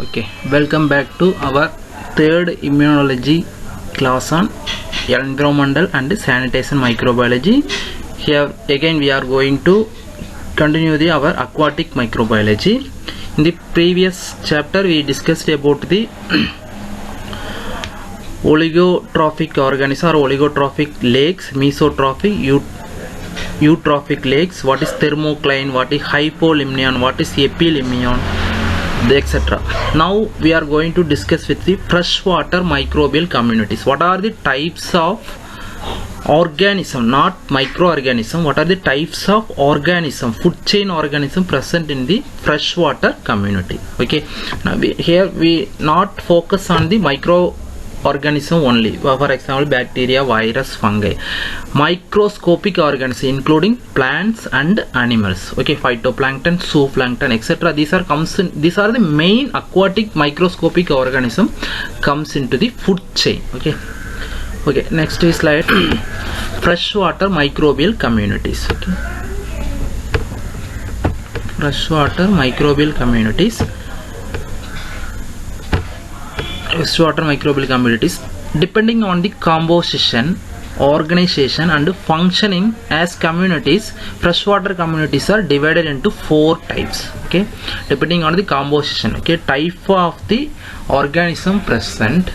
Okay, welcome back to our third immunology class on environmental and sanitation microbiology. Here again we are going to continue our aquatic microbiology. In the previous chapter we discussed about the oligotrophic organisms or oligotrophic lakes, mesotrophic, eutrophic lakes, what is thermocline, what is hypolimnion, what is epilimnion, etc. Now we are going to discuss with the freshwater microbial communities. What are the types of organism, not microorganism, what are the types of organism, food chain organism present in the freshwater community? Okay, now here we not focus on the microorganism only, for example bacteria, virus, fungi. Microscopic organisms including plants and animals, okay, phytoplankton, zooplankton, etc. These are the main aquatic microscopic organism comes into the food chain. Okay, next slide. Freshwater microbial communities. Okay, freshwater microbial communities. Freshwater microbial communities, depending on the composition, organization and functioning as communities, freshwater communities are divided into 4 types. Okay, depending on the composition, okay, type of the organism present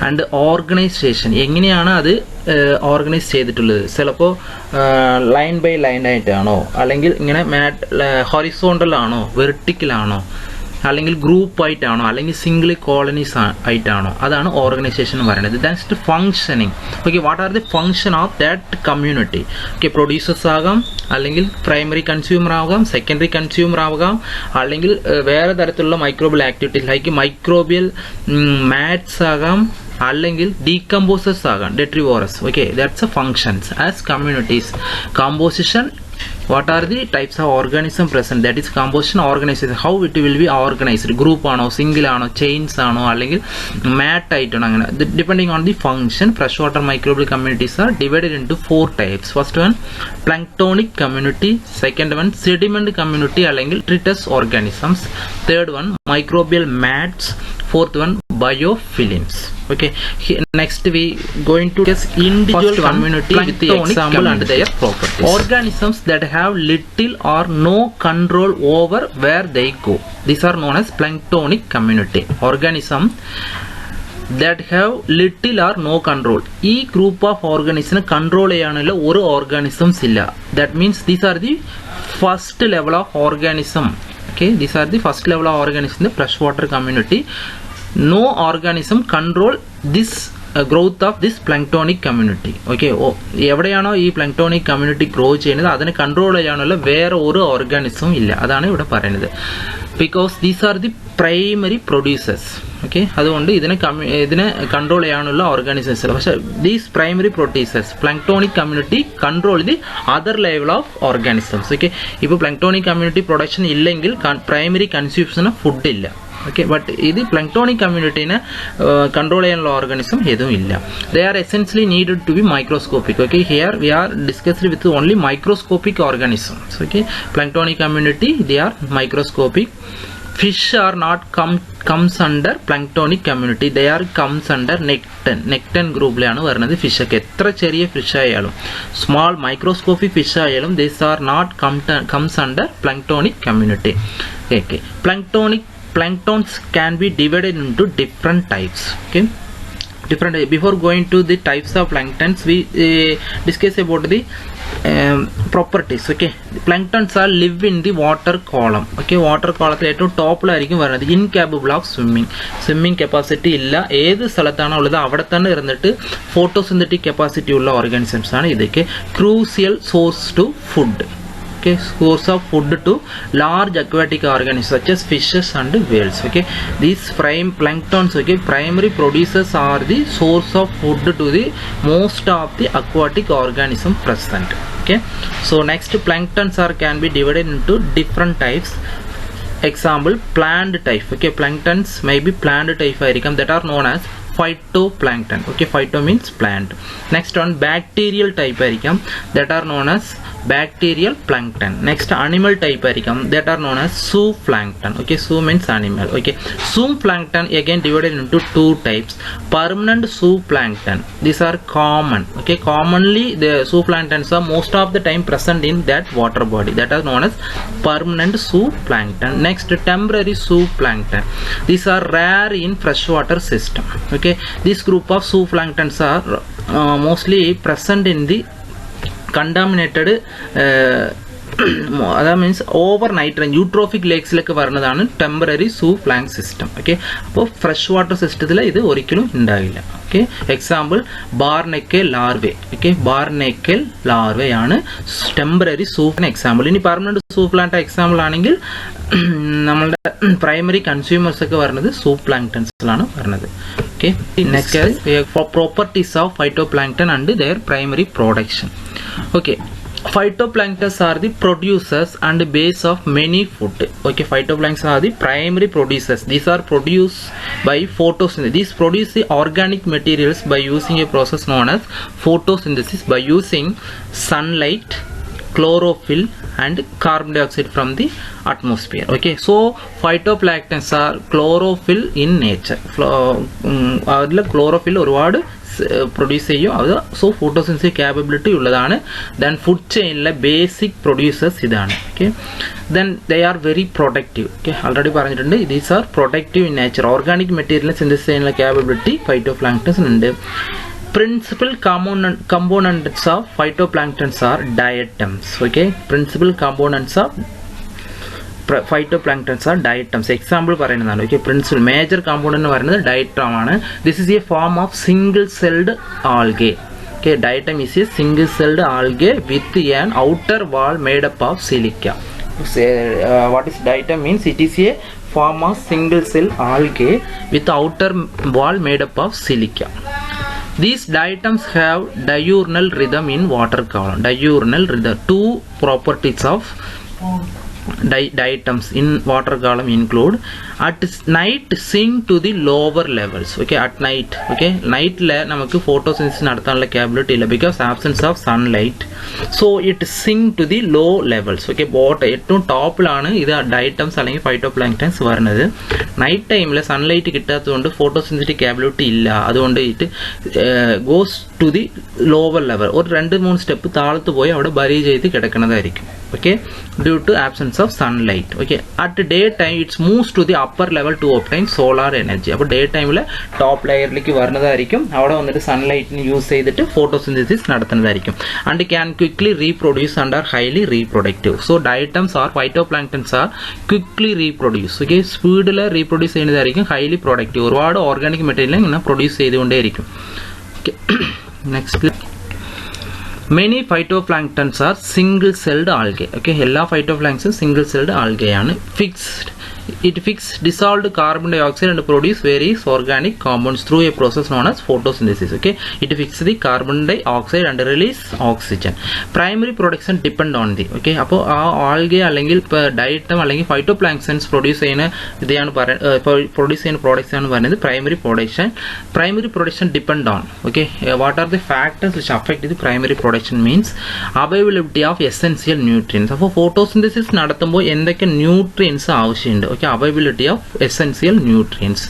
and organization, എങ്ങനെയാണ് അത് organise ചെയ്തിട്ടുള്ളത്. ചിലപ്പോൾ line by line ആയിട്ടാണോ, അല്ലെങ്കിൽ ഇങ്ങനെ horizontal ആണോ, vertical ആണോ, അല്ലെങ്കിൽ ഗ്രൂപ്പ് ആയിട്ടാണോ, അല്ലെങ്കിൽ സിംഗിൾ കോളനീസ് ആയിട്ടാണോ, അതാണ് ഓർഗനൈസേഷൻ എന്ന് പറയുന്നത്. That's functioning. Okay, what are the function of that community? Okay, producers ആകാം, അല്ലെങ്കിൽ പ്രൈമറി കൺസ്യൂമർ ആകാം, സെക്കൻഡറി കൺസ്യൂമർ ആകാം, അല്ലെങ്കിൽ വേറെ തരത്തിലുള്ള microbial activities like microbial mats ആകാം, അല്ലെങ്കിൽ ഡീകമ്പോസേഴ്സ് ആകാം, detritivores. Okay, that's a functions as communities. Composition, what are the types of organism present, that is composition, organization, how it will be organized, group ആണോ, single ആണോ, chains ആണോ, അല്ലെങ്കിൽ mat ആയിട്ടാണോ, അങ്ങനെ depending on the function. Freshwater microbial communities are divided into 4 types. First one planktonic community, second one sediment community അല്ലെങ്കിൽ detritus organisms, third one microbial mats, fourth one biofilms. Okay, next we going to discuss individual community with the example and their properties. Organisms that have little or no control over where they go, these are known as planktonic community. Organism that have little or no control, ഈ group of ഓർഗാനിസിനെ control ചെയ്യാനുള്ള ഒരു organisms ഇല്ല. That means these are the first level of organism. Okay, these are the first level of organism in the freshwater community. No organism control this growth of this planktonic community. Okay, എവിടെയാണോ ഈ planktonic community grow ചെയ്യുന്നത് അതിനെ control ചെയ്യാനുള്ള വേറെ ഒരു organism ഇല്ല, അതാണ് ഇവിടെ പറയുന്നത്. Because these are the primary producers. Okay, അതുകൊണ്ട് ഇതിനെ കൺട്രോൾ ചെയ്യാനുള്ള ഓർഗാനിസംസ് ഇല്ല. പക്ഷേ these primary producers planktonic community control the other level of organisms. Okay, ഇപ്പോൾ പ്ലാങ്ക്ടോണിക് കമ്മ്യൂണിറ്റി പ്രൊഡക്ഷൻ ഇല്ലെങ്കിൽ പ്രൈമറി കൺസ്യൂംഷന് ഫുഡ് ഇല്ല. Okay, but ഇത് പ്ലാങ്ക്ടോണിക് കമ്മ്യൂണിറ്റിനെ കൺട്രോൾ ചെയ്യാനുള്ള ഓർഗാനിസം ഏതും ഇല്ല. They are essentially needed to be microscopic. Okay, here we are discussing with only microscopic organisms. Okay, planktonic community, they are microscopic. Fish are not comes under planktonic community, they are comes under necton ഗ്രൂപ്പിലാണ് വരുന്നത്. ഫിഷൊക്കെ എത്ര ചെറിയ fish ആയാലും, small microscopic fish ആയാലും, these are not comes under planktonic community. Okay, planktons can be divided into different types. Okay, before going to the types of planktons, we discuss about the properties. Okay, planktons are live in the water column. Okay, water column ഏറ്റവും ടോപ്പിലായിരിക്കും വരുന്നത്. Incapable of swimming capacity ഇല്ല. ഏത് സ്ഥലത്താണോ ഉള്ളത് അവിടെ തന്നെ ഇരുന്നിട്ട് photosynthetic capacity ഉള്ള organisms ആണ് ഇതൊക്കെ. Crucial source to food. Okay, source of food to large aquatic organisms such as fishes and whales. Okay, these planktons, okay, primary producers are the source of food to the most of the aquatic organism present. Okay, so next planktons can be divided into different types. Example, plant type. Okay, planktons may be plant type ആയിരിക്കും, that are known as phytoplankton. Okay, phyto means plant. Next one bacterial type ആയിരിക്കും, that are known as bacterial plankton. Next animal type ആയിരിക്കും, that are known as zooplankton. Okay, zoo means animal. Okay, zooplankton again divided into two types. Permanent zooplankton, these are common. Okay, commonly the zooplanktons are most of the time present in that water body, that are known as permanent zooplankton. Next, temporary zooplankton, these are rare in freshwater system. Okay, this group of zooplanktons are mostly present in the contaminated that means over nitrogen eutrophic ലേക്സിലൊക്കെ വരുന്നതാണ് temporary zooplankton system. Okay, അപ്പോൾ fresh water സിസ്റ്റത്തിൽ ഇത് ഒരിക്കലും ഉണ്ടാകില്ല. Okay, example barnacle larvae. Okay, barnacle ലാർവയാണ് temporary സൂപ്പിന് example. ഇനി പെർമനന്റ് സൂപ്ലാന്റ് എക്സാമ്പിൾ ആണെങ്കിൽ നമ്മളുടെ പ്രൈമറി കൺസ്യൂമേഴ്സ് ഒക്കെ വരുന്നത് സൂപ്ലാങ്ക്ടൻസിലാണ് വരുന്നത്. Okay, next properties of phytoplankton and their primary production. Okay, phytoplanktons are the producers and base of many food. Okay, phytoplanktons are the primary producers. These are produced by photosynthesis. These produce the organic materials by using a process known as photosynthesis, by using sunlight, chlorophyll and carbon dioxide from the atmosphere. Okay, so phytoplanktons are chlorophyll in nature. അതിൽ chlorophyll ഒരുപാട് produce ചെയ്യും അത്. So photosynthesis capability ഉള്ളതാണ്. Then food ചെയിനിലെ basic producers ഇതാണ്. Okay, then they are very productive. Okay, already പറഞ്ഞിട്ടുണ്ട്, these are productive in nature. Organic material synthesis ചെയ്യാനുള്ള capability ഫൈറ്റോപ്ലാങ്ക്ടൻസിന് ഉണ്ട്. Principal components of phytoplanktons are diatoms. Okay, principal components of phytoplanktons are diatoms. Example പറയുന്നതാണ്. Okay, principal major component എന്ന് പറയുന്നത് diatom ആണ്. This is a form of single celled algae. Okay, diatom is a single celled algae with an outer wall made up of silica. What is diatom means? It is a form of single cell algae with outer wall made up of silica. These diatoms have diurnal rhythm in water column. Diurnal rhythm. Two properties of diatoms in water column include at night sink to the lower levels. Okay, at night. Okay, night la namakku photosynthesis nadathanalla capability illa because absence of sunlight, so it sink to the low levels. Okay, ഏറ്റവും ടോപ്പിലാണ് ഇത് ഡയറ്റംസ് അല്ലെങ്കിൽ ഫൈറ്റോപ്ലാങ്ക്ടൻസ് വരുന്നത്. Night ടൈമിൽ sunlight കിട്ടാത്തതുകൊണ്ട് photosynthetic capability ഇല്ല, അതുകൊണ്ട് it goes to the lower level. ഒരു 2-3 step താഴത്ത് പോയി അവിടെ ബരി ചെയ്ത് കിടക്കുന്നതായിരിക്കും. Okay, due to absence of sunlight. Okay, at day time it's moves to the upper level to obtain solar energy. അപ്പോൾ ഡേ ടൈമിൽ ടോപ്പ് ലെയറിലേക്ക് വരുന്നതായിരിക്കും, അവിടെ വന്നിട്ട് സൺലൈറ്റിന് യൂസ് ചെയ്തിട്ട് ഫോട്ടോസിന്തസിസ് നടത്തുന്നതായിരിക്കും. And can quickly reproduce and are highly reproductive. So diatoms are phytoplanktons are quickly reproduce. Okay, സ്പീഡിൽ റീപ്രൊഡ്യൂസ് ചെയ്യുന്നതായിരിക്കും, ഹൈലി പ്രൊഡക്റ്റീവ്. ഒരുപാട് ഓർഗാനിക് മെറ്റീരിയൽ ഇങ്ങനെ പ്രൊഡ്യൂസ് ചെയ്തുകൊണ്ടേയിരിക്കും. Okay, next many phytoplanktons are single celled algae. Okay, എല്ലാ phytoplanktons single celled algae ആണ്. It fixes dissolved carbon dioxide and produce various organic compounds through a process known as photosynthesis. Okay, it fixes the carbon dioxide and release oxygen. Primary production depend on the. Okay, അപ്പോൾ ആ algae അല്ലെങ്കിൽ ഡയറ്റം അല്ലെങ്കിൽ ഫൈറ്റോപ്ലാങ്ക്ടൻസ് produce ചെയ്യുന്ന ഇതാണ് produce ചെയ്യുന്ന products ആണ് പറയുന്നത് primary production. Primary production depend on. Okay, what are the factors which affect the primary production means availability of essential nutrients. അപ്പോൾ ഫോട്ടോസിന്തസിസ് നടത്തുമ്പോൾ എന്തൊക്കെ ന്യൂട്രിയൻസ് ആവശ്യമുണ്ട്? Okay, availability of essential nutrients.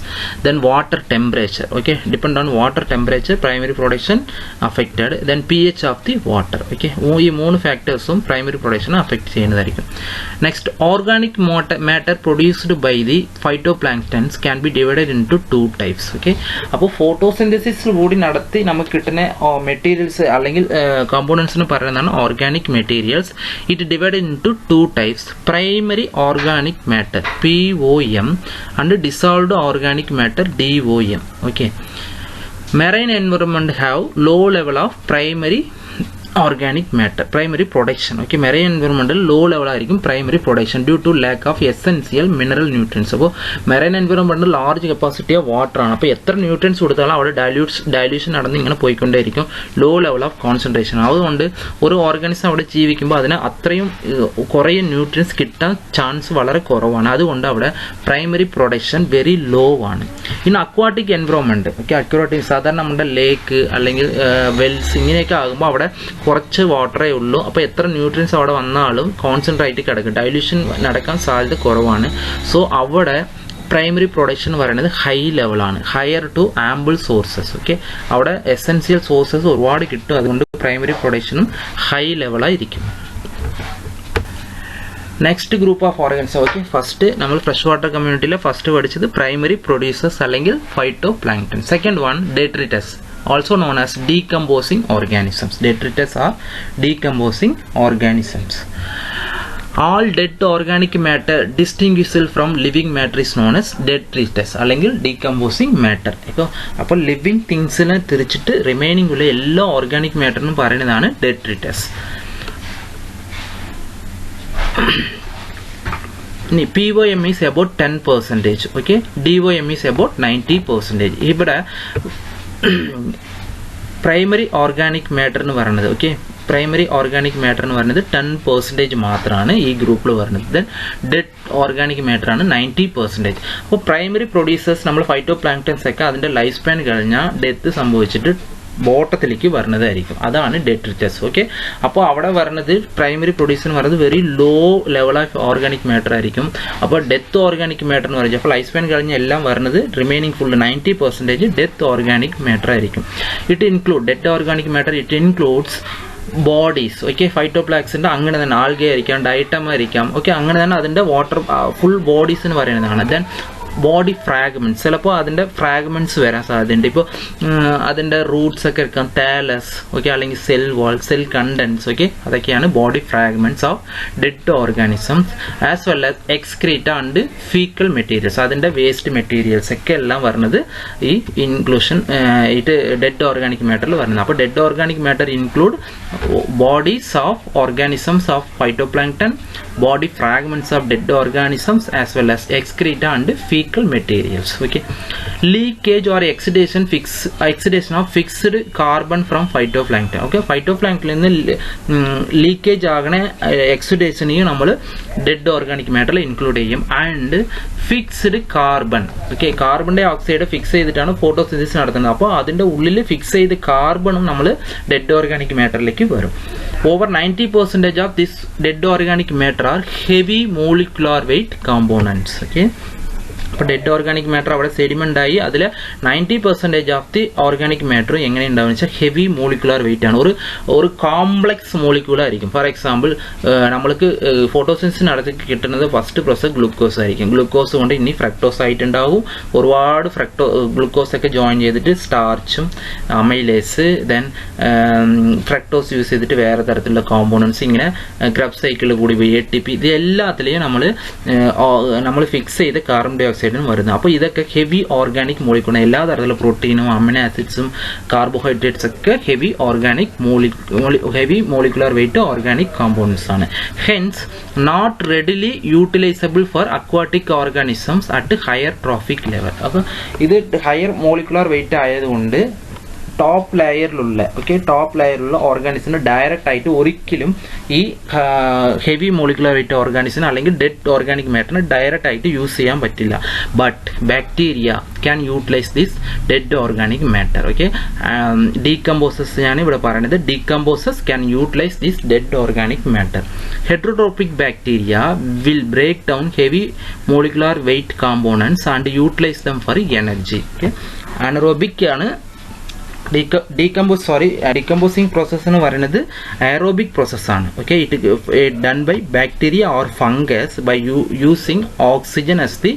Then water temperature. Okay, depend on water temperature, primary production affected. Then pH of the water. Okay, ഈ 3 ഫാക്ടേഴ്സും primary production affect ചെയ്യുന്നതായിരിക്കും. Next, organic matter produced by the phytoplanktons can be divided into 2 types. Okay, അപ്പോൾ photosynthesis കൂടി നടത്തി നമുക്ക് കിട്ടുന്ന materials അല്ലെങ്കിൽ കോമ്പോണൻസിന് പറയുന്നതാണ് organic materials. It divided into 2 types. Primary organic matter POM and dissolved organic matter DOM. Okay, marine environment have low level of primary organic matter, primary production. Okay, marine environment low level ആയിരിക്കും primary production due to lack of essential mineral nutrients. അപ്പോൾ marine environment large capacity of water ആണ്. അപ്പോൾ എത്ര nutrients കൊടുത്താലും അവിടെ dilution നടന്ന് ഇങ്ങനെ പോയിക്കൊണ്ടേയിരിക്കും, law level of concentration. അതുകൊണ്ട് ഒരു ഓർഗാനിസം അവിടെ ജീവിക്കുമ്പോൾ അതിന് അത്രയും കുറേ ന്യൂട്രിയൻസ് കിട്ടാൻ ചാൻസ് വളരെ കുറവാണ്. അതുകൊണ്ട് അവിടെ പ്രൈമറി പ്രൊഡക്ഷൻ വെരി ലോ ആണ്. ഇനി അക്വാട്ടിക് എൻവറോൺമെന്റ്. ഓക്കെ, അക്വാട്ടിക് സാധാരണ നമ്മുടെ ലേക്ക് അല്ലെങ്കിൽ വെൽസ് ഇങ്ങനെയൊക്കെ ആകുമ്പോൾ അവിടെ കുറച്ച് വാട്ടറേ ഉള്ളൂ. അപ്പോൾ എത്ര ന്യൂട്രിയൻസ് അവിടെ വന്നാലും കോൺസെൻട്രേറ്റ് കിടക്കും, ഡൈല്യൂഷൻ നടക്കാൻ സാധ്യത കുറവാണ്. സോ അവിടെ പ്രൈമറി പ്രൊഡക്ഷൻ പറയുന്നത് ഹൈ ലെവലാണ്, higher to ample sources. Okay, അവിടെ എസെൻഷ്യൽ സോഴ്സസ് ഒരുപാട് കിട്ടും, അതുകൊണ്ട് പ്രൈമറി പ്രൊഡക്ഷനും ഹൈ ലെവലായിരിക്കും. Next group of organs. Okay, first നമ്മൾ ഫ്രഷ് വാട്ടർ കമ്മ്യൂണിറ്റിയിലെ ഫസ്റ്റ് പഠിച്ചത് പ്രൈമറി പ്രൊഡ്യൂസേഴ്സ് അല്ലെങ്കിൽ phytoplankton. Second one detritus, also known as decomposing organisms. Detritus are decomposing organisms. All dead organic matter distinguishable from living matter is known as detritus അല്ലെങ്കിൽ decomposing matter. അപ്പോൾ living തിങ്സിനെ തിരിച്ചിട്ട് remaining ഉള്ള എല്ലാ organic മാറ്ററിനും പറയുന്നതാണ് detritus. POM is about 10%. Okay, DOM is about 90%. ഇവിടെ primary organic matter എന്ന് പറയുന്നത്, okay, primary organic matter എന്ന് പറയുന്നത് 10% മാത്രമാണ് ഈ ഗ്രൂപ്പിൽ വരുന്നത്. ദെൻ ഡെഡ് ഓർഗാനിക് മാറ്റർ ആണ് 90%. അപ്പോൾ പ്രൈമറി പ്രൊഡ്യൂസേഴ്സ് നമ്മൾ ഫൈറ്റോ പ്ലാങ്ക്ടൻസ് ഒക്കെ അതിൻ്റെ ലൈഫ് സ്പാൻ കഴിഞ്ഞാൽ ഡെത്ത് സംഭവിച്ചിട്ട് ബോട്ടത്തിലേക്ക് വരുന്നതായിരിക്കും, അതാണ് ഡെട്രിറ്റസ്. ഓക്കെ, അപ്പോൾ അവിടെ വരുന്നത് പ്രൈമറി പ്രൊഡ്യൂസർ എന്ന് പറയുന്നത് very low level of organic matter ആയിരിക്കും. അപ്പോൾ ഡെത്ത് ഓർഗാനിക് മാറ്റർ എന്ന് പറയുന്നത് അപ്പോൾ ലൈഫ് സ്പാൻ കഴിഞ്ഞ് എല്ലാം വരുന്നത് remaining full 90% death organic matter ആയിരിക്കും. Dead organic matter it includes bodies. Okay, ഫൈറ്റോപ്ലാക്സിൻ്റെ അങ്ങനെ തന്നെ ആൽഗെ ആയിരിക്കാം, ഡയറ്റം ആയിരിക്കാം. ഓക്കെ, അങ്ങനെ തന്നെ അതിൻ്റെ വാട്ടർ ഫുൾ ബോഡീസ് എന്ന് പറയുന്നതാണ്. ദെൻ ബോഡി ഫ്രാഗ്മെൻറ്റ്സ്, ചിലപ്പോൾ അതിൻ്റെ ഫ്രാഗ്മെൻറ്റ്സ് വരാൻ സാധ്യതയുണ്ട്. ഇപ്പോൾ അതിൻ്റെ റൂട്ട്സ് ഒക്കെ എടുക്കാം, താലസ്, ഓക്കെ, അല്ലെങ്കിൽ cell wall, cell contents. Okay, അതൊക്കെയാണ് body fragments of dead organisms as well as excreta and faecal materials. അതിൻ്റെ വേസ്റ്റ് മെറ്റീരിയൽസ് ഒക്കെ എല്ലാം വരുന്നത് ഈ ഇൻക്ലൂഷൻ ഇത് ഡെഡ് ഓർഗാനിക് മാറ്ററിൽ വരുന്നത്. അപ്പോൾ dead organic matter include bodies of organisms of phytoplankton, body fragments of dead organisms as well as excreta and fecal materials. Okay, leakage or exudation of fixed carbon from phytoplankton. Okay, phytoplankton in leakage ആകണ എക്സുഡേഷനെയും നമ്മൾ dead organic മാറ്ററിൽ include ചെയ്യും. And fixed carbon, okay, carbon dioxide fix ചെയ്തിട്ടാണ് photosynthesis നടത്തുന്നത്. അപ്പോൾ അതിൻ്റെ ഉള്ളിൽ ഫിക്സ് ചെയ്ത് കാർബണും നമ്മൾ ഡെഡ് ഓർഗാനിക് മാറ്ററിലേക്ക് വരും. Over 90% of this dead organic matter are heavy molecular weight components. Okay, അപ്പോൾ ഡെഡ് ഓർഗാനിക് മാറ്റർ അവിടെ സെഡിമെൻ്റ് ആയി അതിൽ 90% ഓഫ് ദി ഓർഗാനിക് മാറ്റർ എങ്ങനെ ഉണ്ടാവുമെന്ന് വെച്ചാൽ ഹെവി മോളിക്കുലർ വെയിറ്റ് ആണ്, ഒരു കോംപ്ലക്സ് മോളിക്യൂളായിരിക്കും. ഫോർ എക്സാമ്പിൾ നമ്മൾക്ക് ഫോട്ടോസിന്തസിസ് നടത്തി കിട്ടുന്നത് ഫസ്റ്റ് പ്രോസസ് ഗ്ലൂക്കോസ് ആയിരിക്കും. ഗ്ലൂക്കോസ് കൊണ്ട് ഇനി ഫ്രക്ടോസ് ആയിട്ടുണ്ടാവും, ഒരുപാട് ഗ്ലൂക്കോസ് ഒക്കെ ജോയിൻ ചെയ്തിട്ട് സ്റ്റാർച്ചും അമൈലേസ്, ദെൻ ഫ്രക്ടോസ് യൂസ് ചെയ്തിട്ട് വേറെ തരത്തിലുള്ള കോമ്പോണൻസ്, ഇങ്ങനെ ക്രബ് സൈക്കിളിൽ കൂടി പോയി ATP, ഇത് എല്ലാത്തിലെയും നമ്മൾ ഫിക്സ് ചെയ്ത് കാർബൺ ഡൈ ഓക്സൈഡ് വരുന്നത്. അപ്പോൾ ഇതൊക്കെ ഹെവി ഓർഗാനിക് മോളിക്യൂൾ, എല്ലാ തരത്തിലുള്ള പ്രോട്ടീനും അമിനോ ആസിഡ്സും കാർബോഹൈഡ്രേറ്റ്സ് ഒക്കെ heavy molecular weight organic compounds ആണ്. Hence not readily utilisable for aquatic organisms at higher trophic level. അപ്പോൾ ഇത് ഹയർ മോളിക്കുലർ വെയിറ്റ് ആയതുകൊണ്ട് ടോപ്പ് ലെയറിലുള്ള ഓർഗാനിസിന് ഡയറക്റ്റ് ആയിട്ട് ഒരിക്കലും ഈ ഹെവി മോളിക്കുലർ വെയിറ്റ് ഓർഗാനിസിന് അല്ലെങ്കിൽ ഡെഡ് ഓർഗാനിക് മാറ്ററിന് ഡയറക്റ്റ് ആയിട്ട് യൂസ് ചെയ്യാൻ പറ്റില്ല. But bacteria can utilise this dead organic matter. Okay, decomposers ആണ് ഇവിടെ പറയുന്നത്. Decomposers can utilise this dead organic matter. Heterotrophic bacteria will break down heavy molecular weight components and utilise them for energy. Okay, anaerobic ആണ് decomposing process എന്ന് പറയുന്നത് aerobic process ആണ്. Okay, it done by bacteria or fungus by using oxygen as the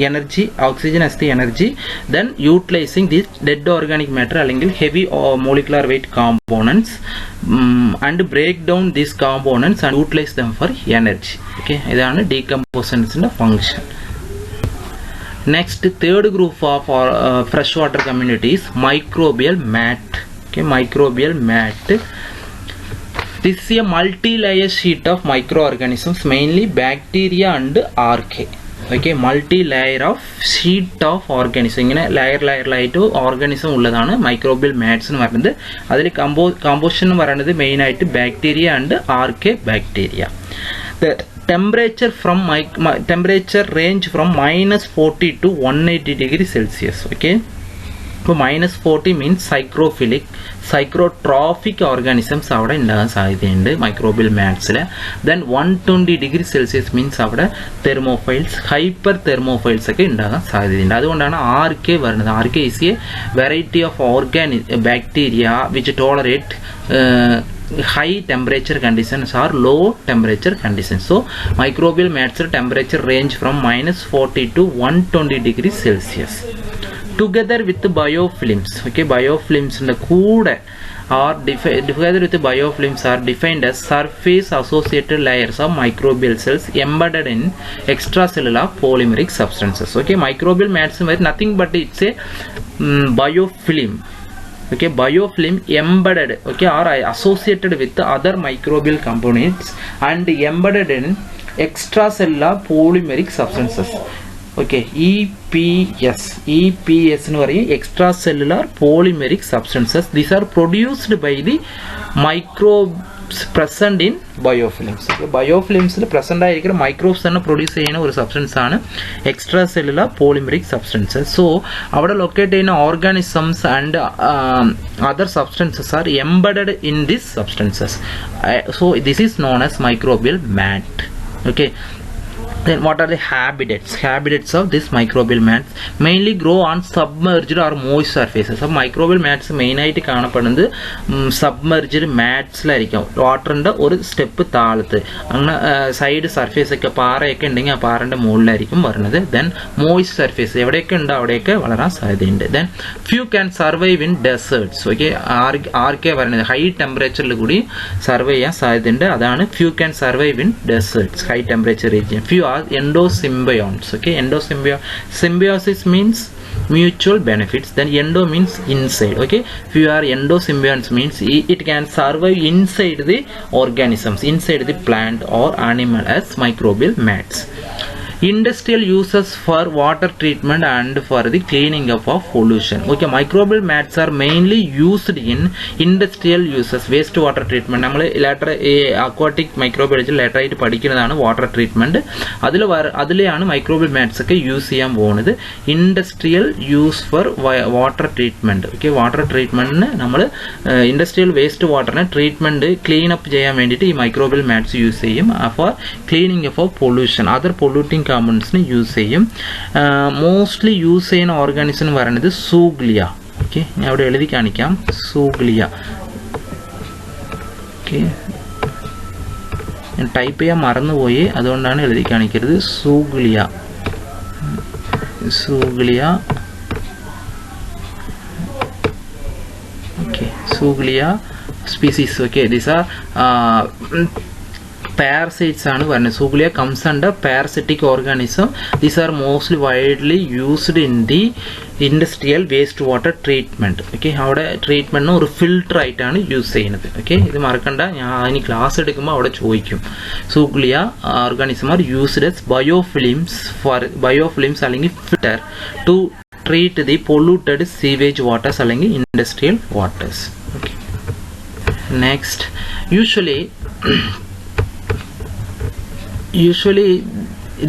energy, then utilizing this dead organic matter അല്ലെങ്കിൽ heavy molecular weight components and break down these components and utilize them for energy. Okay, ഇതാണ് decomposition's function. Next, third group of freshwater communities, microbial mat. Okay, microbial mat. This is a multi-layer sheet of microorganisms, mainly bacteria and archaea. Okay, multi-layer of sheet of organism. ഇങ്ങനെ layer organism ഉള്ളതാണ് microbial mats എന്ന് പറയുന്നത്. അതിൽ composition എന്ന് പറയുന്നത് main ആയിട്ട് bacteria and archaea bacteria. Temperature range from -40 to 180 degrees Celsius. Okay, അപ്പോൾ -40 means സൈക്രോട്രോഫിക് organisms അവിടെ ഉണ്ടാകാൻ സാധ്യതയുണ്ട് മൈക്രോബിയൽ മാറ്റ്സിൽ. ദെൻ 120 ഡിഗ്രി സെൽഷ്യസ് മീൻസ് അവിടെ തെർമോഫൈൽസ്, ഹൈപ്പർ തെർമോഫൈൽസ് ഒക്കെ ഉണ്ടാകാൻ സാധ്യതയുണ്ട്. അതുകൊണ്ടാണ് RK വരുന്നത്. RK is a variety of bacteria which tolerate high temperature conditions or low temperature conditions. So microbial mats temperature range from -40 to 120 degrees Celsius. Together with biofilms, okay, biofilms in the kuda are together with the biofilms are defined as surface associated layers of microbial cells embedded in extracellular polymeric substances. Okay, microbial mats is nothing but it's a biofilm. Okay, biofilm embedded, okay, or associated with other microbial components and embedded in extracellular polymeric substances. Okay, EPS എന്ന് പറയും extracellular polymeric substances. These are produced by the microbes present in biofilms. ബയോഫിലിംസിൽ present ആയിരിക്കുന്ന microbes തന്നെ പ്രൊഡ്യൂസ് ചെയ്യുന്ന ഒരു substance ആണ് extra cellular polymeric substances. So അവിടെ ലൊക്കേറ്റ് ചെയ്യുന്ന organisms and other substances are embedded in this substances. So this is known as microbial mat. Okay, then what are the habitats of this microbial mats? Mainly grow on submerged or moist surfaces. So microbial mats main ആയിട്ട് കാണപ്പെടുന്നത് submerged മാറ്റ്സിലായിരിക്കും. വാട്ടറിൻ്റെ ഒരു step താഴത്ത് അങ്ങനെ side surface ഒക്കെ പാറയൊക്കെ ഉണ്ടെങ്കിൽ ആ പാറൻ്റെ മുകളിലായിരിക്കും വരുന്നത്. ദെൻ മോയിസ്റ്റ് സർഫേസ് എവിടെയൊക്കെ ഉണ്ടോ അവിടെയൊക്കെ വളരാൻ സാധ്യതയുണ്ട്. Then few can survive in deserts. Okay, archaea പറയുന്നത് ഹൈ ടെമ്പറേച്ചറിൽ കൂടി സർവൈവ് ചെയ്യാൻ സാധ്യതയുണ്ട്. അതാണ് few can survive in deserts, high temperature region. Few endosymbionts. Okay, symbiosis means mutual benefits. Then endo means inside. Okay, if you are endosymbionts means it can survive inside the organisms, inside the plant or animal as microbial mats. Industrial uses for water treatment and for the cleaning up of pollution. Okay, microbial mats are mainly used in industrial uses. Waste water treatment നമ്മൾ later aquatic microbiology later ആയിട്ട് പഠിക്കുന്നതാണ് water treatment. അതിലെയാണ് microbial mats ഒക്കെ use ചെയ്യാൻ പോകുന്നത്. Industrial use for water treatment. Okay, water ട്രീറ്റ്മെന്റിന് നമ്മൾ industrial waste വാട്ടറിനെ ട്രീറ്റ്മെന്റ് ക്ലീൻ അപ്പ് ചെയ്യാൻ വേണ്ടിയിട്ട് ഈ മൈക്രോബിയൽ മാറ്റ്സ് യൂസ് ചെയ്യും. For cleaning up of pollution, other polluting കമ്പോണൻസിന് യൂസ് ചെയ്യും. മോസ്റ്റ്ലി യൂസ് ചെയ്യുന്ന ഓർഗാനിസം എന്ന് പറയുന്നത് സൂഗ്ലിയ. ഓക്കെ, ഞാൻ അവിടെ എഴുതി കാണിക്കാം. സൂഗ്ലിയ. ഓക്കെ, ഞാൻ ടൈപ്പ് ചെയ്യാൻ മറന്നുപോയി, അതുകൊണ്ടാണ് എഴുതി കാണിക്കരുത്. Zoogloea. Okay, Zoogloea species. Okay, these are parasites ആണ് പറയുന്നത്. Zoogloea comes under parasitic organism. These are mostly widely used in the industrial waste water treatment. Okay, അവിടെ ട്രീറ്റ്മെന്റിന് ഒരു ഫിൽട്ടർ ആയിട്ടാണ് യൂസ് ചെയ്യുന്നത്. ഓക്കെ, ഇത് മറക്കണ്ട, ഞാൻ അതിന് ക്ലാസ് എടുക്കുമ്പോൾ അവിടെ ചോദിക്കും. Zoogloea organism are used as biofilms അല്ലെങ്കിൽ filter to treat the polluted sewage waters അല്ലെങ്കിൽ industrial waters. Okay, next usually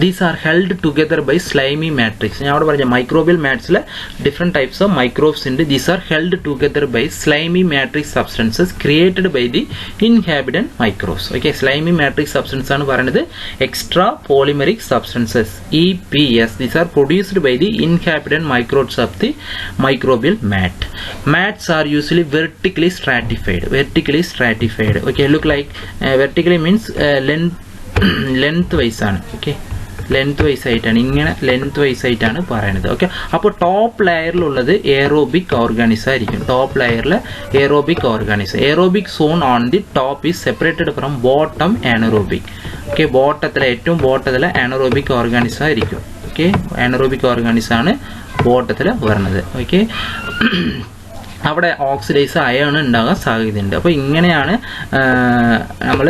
these are held together by slimy matrix. ഞാൻ അവിടെ പറഞ്ഞ മൈക്രോബിയൽ മാറ്റ്സിലെ ഡിഫറെൻറ്റ് ടൈപ്സ് ഓഫ് മൈക്രോബ്സ് ഉണ്ട്. These are held together by slimy matrix substances created by the inhabitant microbes. Okay, slimy matrix substance ആണ് പറയുന്നത് extra polymeric substances, EPS. These are produced by the inhabitant microbes of the microbial mat. Mats are usually vertically stratified. Okay, look like vertically means length vice ആണ്. Okay, length vice ആയിട്ടാണ്, ഇങ്ങനെ length vice ആയിട്ടാണ് പറയുന്നത്. Okay, അപ്പോൾ top ലെയറിലുള്ളത് aerobic organism ആയിരിക്കും. Top ലെയറിൽ aerobic organism. Aerobic zone on the top is separated from bottom anaerobic. Okay, ഏറ്റവും ബോട്ടത്തിലെ anaerobic organism ആയിരിക്കും. ഓക്കെ, ആനറോബിക് ഓർഗാനിസം ആണ് ബോട്ടത്തിൽ വരുന്നത്. ഓക്കെ, അവിടെ ഓക്സിഡൈസ് അയൺ ഉണ്ടാകാൻ സാധ്യതയുണ്ട്. അപ്പോൾ ഇങ്ങനെയാണ് നമ്മൾ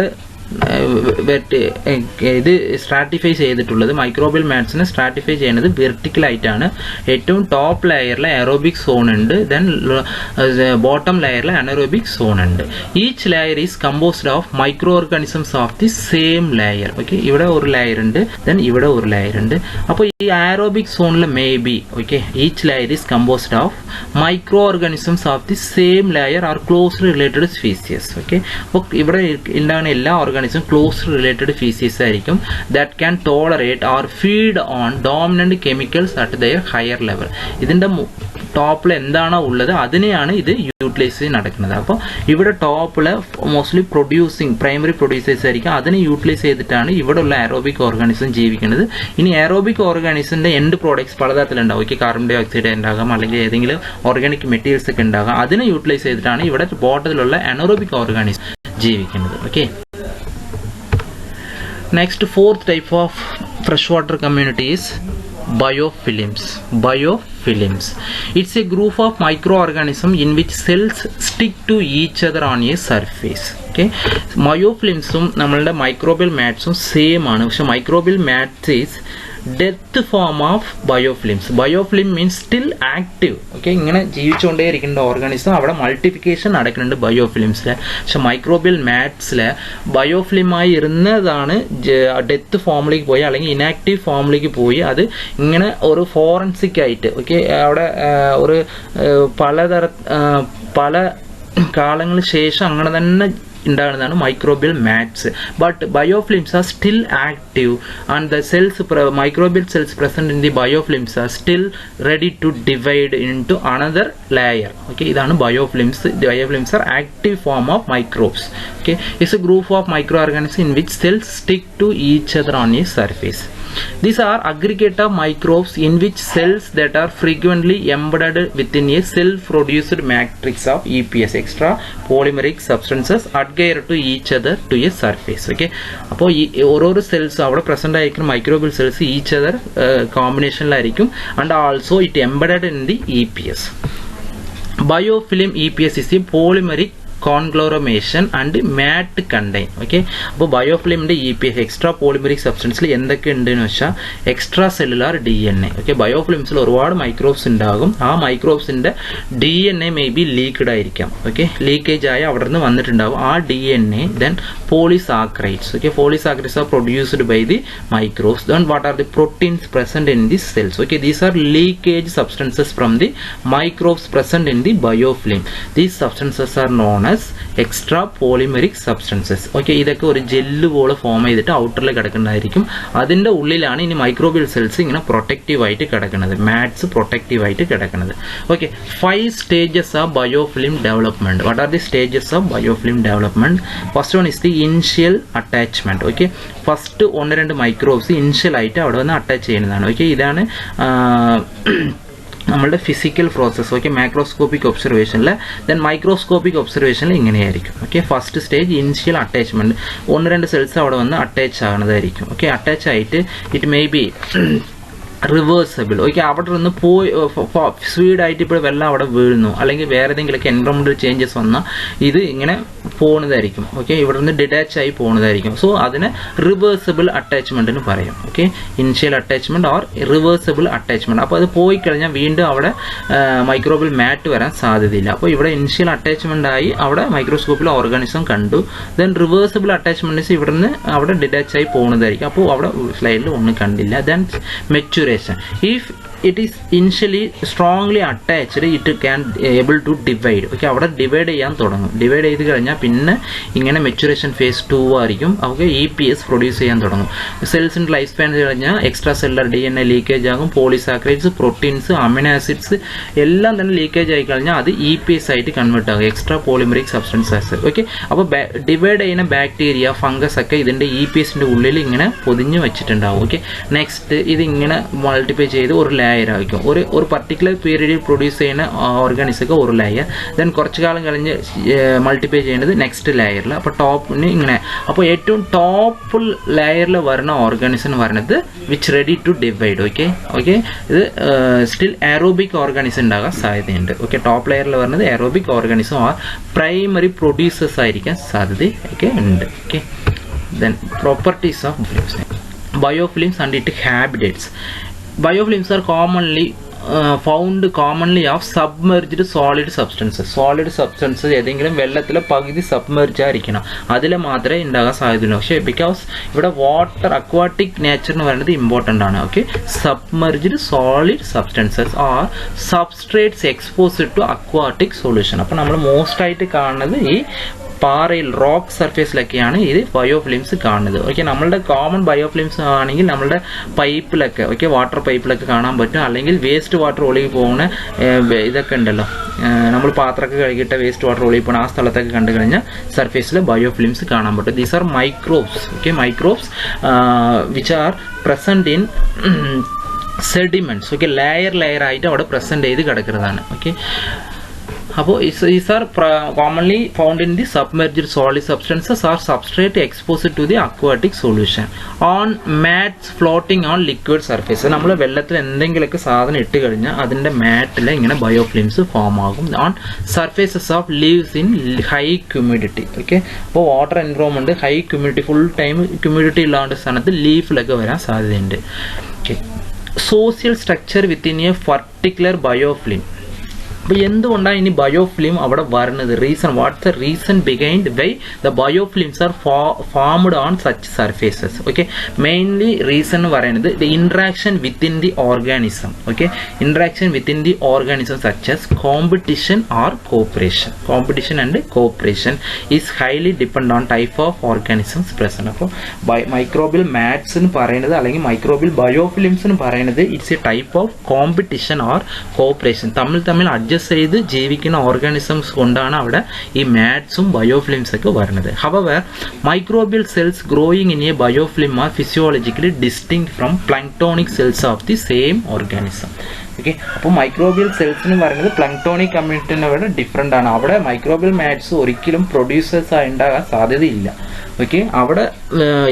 ഇത് സ്ട്രാറ്റിഫൈ ചെയ്തിട്ടുള്ളത് മൈക്രോബിയൽ മാറ്റ്സിനെ സ്ട്രാറ്റിഫൈ ചെയ്യുന്നത് വെർട്ടിക്കലായിട്ടാണ്. ഏറ്റവും ടോപ്പ് ലെയറിൽ എയറോബിക് സോൺ ഉണ്ട്, ദെൻ ബോട്ടം ലെയറിൽ അനറോബിക് സോൺ ഉണ്ട്. Each layer is composed of micro organisms of the same layer. Okay, ഇവിടെ ഒരു ലെയർ ഉണ്ട്, ദെൻ ഇവിടെ ഒരു ലെയർ ഉണ്ട്. അപ്പോൾ ഈ അയറോബിക് സോണിൽ may be okay each layer is composed of micro organisms of the same layer R closely related species. Okay, അപ്പോൾ ഇവിടെ ഉണ്ടാകുന്ന എല്ലാ ഓർഗാനിസം ക്ലോസ്ലി റിലേറ്റഡ് സ്പീസീസ് ആയിരിക്കും. That can tolerate or feed on dominant chemicals at there higher level. ഇതിൻ്റെ ടോപ്പിൽ എന്താണോ ഉള്ളത് അതിനെയാണ് ഇത് യൂട്ടിലൈസ് നടക്കുന്നത്. അപ്പോൾ ഇവിടെ ടോപ്പിൽ മോസ്റ്റ്ലി പ്രൈമറി പ്രൊഡ്യൂസേഴ്സ് ആയിരിക്കും. അതിനെ യൂട്ടിലൈസ് ചെയ്തിട്ടാണ് ഇവിടെ ഉള്ള എയറോബിക് ഓർഗാനിസം ജീവിക്കുന്നത്. ഇനി എയറോബിക് ഓർഗാനിസത്തിന്റെ എൻഡ് പ്രോഡക്ട്സ് പലതരത്തിലുണ്ടാവും. ഓക്കെ, കാർബൺ ഡൈ ഓക്സൈഡ് ഉണ്ടാകാം, അല്ലെങ്കിൽ ഏതെങ്കിലും ഓർഗാനിക് മെറ്റീരിയൽസ് ഒക്കെ ഉണ്ടാകാം. അതിനെ യൂട്ടിലൈസ് ചെയ്തിട്ടാണ് ഇവിടെ ബോട്ടത്തിലുള്ള അനറോബിക് ഓർഗാനിസം ജീവിക്കുന്നത്. Okay, next fourth type of fresh water community is biofilms. It's a group of microorganisms in which cells stick to each other on a surface. Okay, biofilmsum നമ്മളുടെ microbial മാറ്റ്സും same ആണ്. പക്ഷെ microbial mats is death form of biofilms. Biofilm means still active. Okay, ഇങ്ങനെ ജീവിച്ചുകൊണ്ടേ ഇരിക്കേണ്ട organism അവിടെ multiplication നടക്കുന്നുണ്ട് ബയോഫിലിംസിൽ. പക്ഷെ മൈക്രോബിയൽ മാറ്റ്സിൽ ബയോഫിലിമായി ഇരുന്നതാണ് ഡെത്ത് ഫോമിലേക്ക് പോയി അല്ലെങ്കിൽ ഇനാക്റ്റീവ് ഫോമിലേക്ക് പോയി അത് ഇങ്ങനെ ഒരു ഫോറൻസിക് ആയിട്ട് ഓക്കെ അവിടെ ഒരു പല കാലങ്ങൾക്ക് ശേഷം അങ്ങനെ തന്നെ ഉണ്ടാകുന്നതാണ് microbial mats. But biofilms are still active and the cells microbial cells present in the biofilms are still ready to divide into another layer. Okay, ഇതാണ് biofilms. Biofilms are active form of microbes. Okay, it's a group of microorganisms in which cells stick to each other on a surface. These are aggregate of microbes in which cells that are frequently embedded within a self-produced matrix of EPS, extra polymeric substances, adhere to each other to a surface. Okay, അപ്പോൾ ഈ ഓരോരോ cells അവിടെ present ആയിരിക്കും microbial cells each other കോമ്പിനേഷനിലായിരിക്കും and also it embedded in the EPS. Biofilm EPS is a polymeric conglomeration and mat contain. Okay, അപ്പോൾ ബയോഫിലിമിൻ്റെ EPS extra polymeric സബ്സ്റ്റൻസിൽ എന്തൊക്കെ ഉണ്ടെന്ന് വെച്ചാൽ എക്സ്ട്രാ സെല്ലുലാർ DNA. ഓക്കെ, ബയോഫിലിംസിൽ ഒരുപാട് മൈക്രോബ്സ് ഉണ്ടാകും. ആ മൈക്രോബ്സിൻ്റെ DNA മേ ബി ലീക്ക്ഡ് ആയിരിക്കാം. ഓക്കെ, ലീക്കേജ് ആയി അവിടെ നിന്ന് വന്നിട്ടുണ്ടാകും ആ DNA. Then polysaccharides. Okay, polysaccharides are produced by the microbes. Then what are the proteins present in the cells. Okay, these R leakage substances from the microbes present in the biofilm. These substances R non extra polymeric substances. Okay, ഇതൊക്കെ ഒരു gel പോലെ form ചെയ്തിട്ട് ഔട്ടറിൽ കിടക്കുന്നതായിരിക്കും. അതിൻ്റെ ഉള്ളിലാണ് ഇനി microbial cells ഇങ്ങനെ protective ആയിട്ട് കിടക്കുന്നത്, മാറ്റ്സ് പ്രൊട്ടക്റ്റീവ് ആയിട്ട് കിടക്കുന്നത്. Okay, 5 stages of biofilm development. What are the stages of biofilm development? First one is the initial attachment. Okay, first 1-2 microbes initial ആയിട്ട് അവിടെ വന്ന് അറ്റാച്ച് ചെയ്യുന്നതാണ്. ഓക്കെ, ഇതാണ് നമ്മളുടെ ഫിസിക്കൽ പ്രോസസ്സ്. ഓക്കെ, മാക്രോസ്കോപ്പിക് ഒബ്സർവേഷനിൽ. ദെൻ മൈക്രോസ്കോപ്പിക് ഒബ്സർവേഷനിൽ ഇങ്ങനെയായിരിക്കും. Okay, first stage initial attachment. 1-2 cells അവിടെ വന്ന് അറ്റാച്ച് ആകുന്നതായിരിക്കും. ഓക്കെ, അറ്റാച്ച് ആയിട്ട് it may be reversible. Okay, അവിടെ നിന്ന് പോയി സ്പീഡായിട്ട് ഇപ്പോൾ വെള്ളം അവിടെ വീഴുന്നു അല്ലെങ്കിൽ വേറെ ഏതെങ്കിലുമൊക്കെ എൻവറോൺമെൻറ്റൽ ചേഞ്ചസ് വന്നാൽ ഇത് ഇങ്ങനെ പോകുന്നതായിരിക്കും. ഓക്കെ, ഇവിടെ നിന്ന് ഡിറ്റാച്ച് ആയി പോകുന്നതായിരിക്കും. സോ അതിനെ റിവേഴ്സബിൾ അറ്റാച്ച്മെൻറ്റ് എന്ന് പറയും. Okay, initial attachment or reversible attachment. അപ്പോൾ അത് പോയി കഴിഞ്ഞാൽ വീണ്ടും അവിടെ മൈക്രോബിയൽ മാറ്റ് വരാൻ സാധ്യതയില്ല. അപ്പോൾ ഇവിടെ ഇനിഷ്യൽ അറ്റാച്ച്മെൻ്റ് ആയി അവിടെ മൈക്രോസ്കോപ്പിൽ ഓർഗാനിസം കണ്ടു. ദെൻ റിവേഴ്സബിൾ അറ്റാച്ച്മെൻറ്റ്സ് ഇവിടെ നിന്ന് അവിടെ ഡിറ്റാച്ച് ആയി പോകുന്നതായിരിക്കും. അപ്പോൾ അവിടെ സ്ലൈഡിൽ ഒന്നും കണ്ടില്ല. Then മെച്യൂറേഷൻ. If it is initially strongly attached, it can able to divide. Okay, അവിടെ ഡിവൈഡ് ചെയ്യാൻ തുടങ്ങും. ഡിവൈഡ് ചെയ്ത് കഴിഞ്ഞാൽ പിന്നെ ഇങ്ങനെ മെച്യൂറേഷൻ ഫേസ് 2 ആയിരിക്കും. അവർക്ക് EPS പ്രൊഡ്യൂസ് ചെയ്യാൻ തുടങ്ങും. സെൽസിൻ്റെ ലൈഫ് സ്പാൻ കഴിഞ്ഞാൽ എക്സ്ട്രാ സെല്ലുലാർ DNA ലീക്കേജ് ആകും. പോളിസാക്കറൈഡ്സ്, പ്രോട്ടീൻസ്, അമിനോ ആസിഡ്സ് എല്ലാം തന്നെ ലീക്കേജ് ആയി കഴിഞ്ഞാൽ അത് EPS ആയിട്ട് കൺവേർട്ട് ആകും, എക്സ്ട്രാ പോളിമറിക് സബ്സ്റ്റൻസസ്. ഓക്കെ, അപ്പോൾ ഡിവൈഡ് ചെയ്യുന്ന ബാക്ടീരിയ, ഫംഗസ് ഒക്കെ ഇതിൻ്റെ EPSൻ്റെ ഉള്ളിൽ ഇങ്ങനെ പൊതിഞ്ഞ് വെച്ചിട്ടുണ്ടാവും. ഓക്കെ, നെക്സ്റ്റ് ഇതിങ്ങനെ മൾട്ടിപ്ലൈ ചെയ്ത് ഒരു ലെയർ ആയിരിക്കും. ഒരു പർട്ടിക്കുലർ പീരീഡിൽ പ്രൊഡ്യൂസ് ചെയ്യുന്ന ഓർഗാനിസൊക്കെ ഒരു ലെയർ. ദെൻ കുറച്ച് കാലം കഴിഞ്ഞ് മൾട്ടിപ്ലൈ ചെയ്യുന്നത് നെക്സ്റ്റ് ലെയറിൽ. അപ്പോൾ ടോപ്പിന് ഇങ്ങനെ. അപ്പോൾ ഏറ്റവും ടോപ്പ് ലെയറിൽ വരുന്ന ഓർഗാനിസം പറയുന്നത് which ready to divide. Okay, okay, ഇത് സ്റ്റിൽ എയറോബിക് ഓർഗാനിസം ഉണ്ടാകാൻ സാധ്യതയുണ്ട്. ഓക്കെ, ടോപ്പ് ലെയറിൽ വരുന്നത് aerobic organism or primary producers ആയിരിക്കാൻ സാധ്യതയൊക്കെ ഉണ്ട്. Okay, Then properties of biofilms and its habitats. Biofilms are found commonly of submerged solid substances. Solid substances ഏതെങ്കിലും വെള്ളത്തിൽ പകുതി സബ്മെർജ് ആയിരിക്കണം, അതിൽ മാത്രമേ ഉണ്ടാകാൻ സാധ്യതയുള്ളൂ. പക്ഷേ ബിക്കോസ് ഇവിടെ വാട്ടർ അക്വാട്ടിക് നേച്ചർ എന്ന് പറയുന്നത് ഇമ്പോർട്ടൻ്റ് ആണ്. Okay, submerged solid substances are substrates exposed to aquatic solution. അപ്പോൾ നമ്മൾ മോസ്റ്റ് ആയിട്ട് കാണുന്നത് ഈ പാറയിൽ റോക്ക് സർഫേസിലൊക്കെയാണ് ഇത് ബയോഫിലിംസ് കാണുന്നത്. ഓക്കെ, നമ്മളുടെ കോമൺ ബയോഫിലിംസ് ആണെങ്കിൽ നമ്മളുടെ പൈപ്പിലൊക്കെ, ഓക്കെ, വാട്ടർ പൈപ്പിലൊക്കെ കാണാൻ പറ്റും. അല്ലെങ്കിൽ വേസ്റ്റ് വാട്ടർ ഒഴുകി പോകുന്ന ഇതൊക്കെ ഉണ്ടല്ലോ, നമ്മൾ പാത്രമൊക്കെ കഴുകിയിട്ട് വേസ്റ്റ് വാട്ടർ ഒഴുകി പോകുന്ന ആ സ്ഥലത്തൊക്കെ കണ്ടു കഴിഞ്ഞാൽ സർഫേസിൽ ബയോഫിലിംസ് കാണാൻ പറ്റും. These are microbes. Okay, microbes which are present in sediments. Okay, layer ആയിട്ട് അവിടെ പ്രസൻറ്റ് ചെയ്ത് കിടക്കുന്നതാണ്. ഓക്കെ, അപ്പോൾ these are commonly found in the submerged solid substances or substrate exposed to the aquatic solution on mats floating on liquid surface. നമ്മൾ വെള്ളത്തിൽ എന്തെങ്കിലുമൊക്കെ സാധനം ഇട്ട് കഴിഞ്ഞാൽ അതിൻ്റെ മാറ്റിൽ ഇങ്ങനെ ബയോഫിലിംസ് ഫോം ആകും. On surfaces of leaves in high humidity. Okay, അപ്പോൾ water environment high humidity, full time humidity ഇല്ലാത്ത സ്ഥാനത്ത് ലീഫിലൊക്കെ വരാൻ സാധ്യതയുണ്ട്. Okay, social structure within a particular biofilm. അപ്പോൾ എന്തുകൊണ്ടാണ് ഇനി ബയോഫിലിം അവിടെ വരുന്നത്? Reason, what's the reason behind why the biofilms are formed on such surfaces? Okay, mainly reason എന്ന് പറയുന്നത് the interaction within the organism. Okay, interaction within the organism such as competition or corporation. Competition and cooperation is highly depend on type of organisms present. അപ്പോൾ microbial mats എന്ന് പറയുന്നത് അല്ലെങ്കിൽ microbial biofilms എന്ന് പറയുന്നത് it's A type of competition or corporation. തമ്മിൽ ചെയ്ത് ജീവിക്കുന്ന organisms കൊണ്ടാണ് അവിടെ ഈ മാറ്റ്സും ബയോഫിലിംസ് ഒക്കെ വരുന്നത്. However microbial cells growing in a biofilm are physiologically distinct from planktonic cells of the same organism. Okay, അപ്പോൾ മൈക്രോബിയൽ സെൽസ് എന്ന് പറയുന്നത് പ്ലാങ്ക്ടോണിക് കമ്മ്യൂണിറ്റിനെ അവിടെ ഡിഫറെൻ്റ് ആണ്. അവിടെ മൈക്രോബിയൽ മാറ്റ്സ് ഒരിക്കലും പ്രൊഡ്യൂസേഴ്സ് ആയി ഉണ്ടാകാൻ സാധ്യതയില്ല. ഓക്കെ, അവിടെ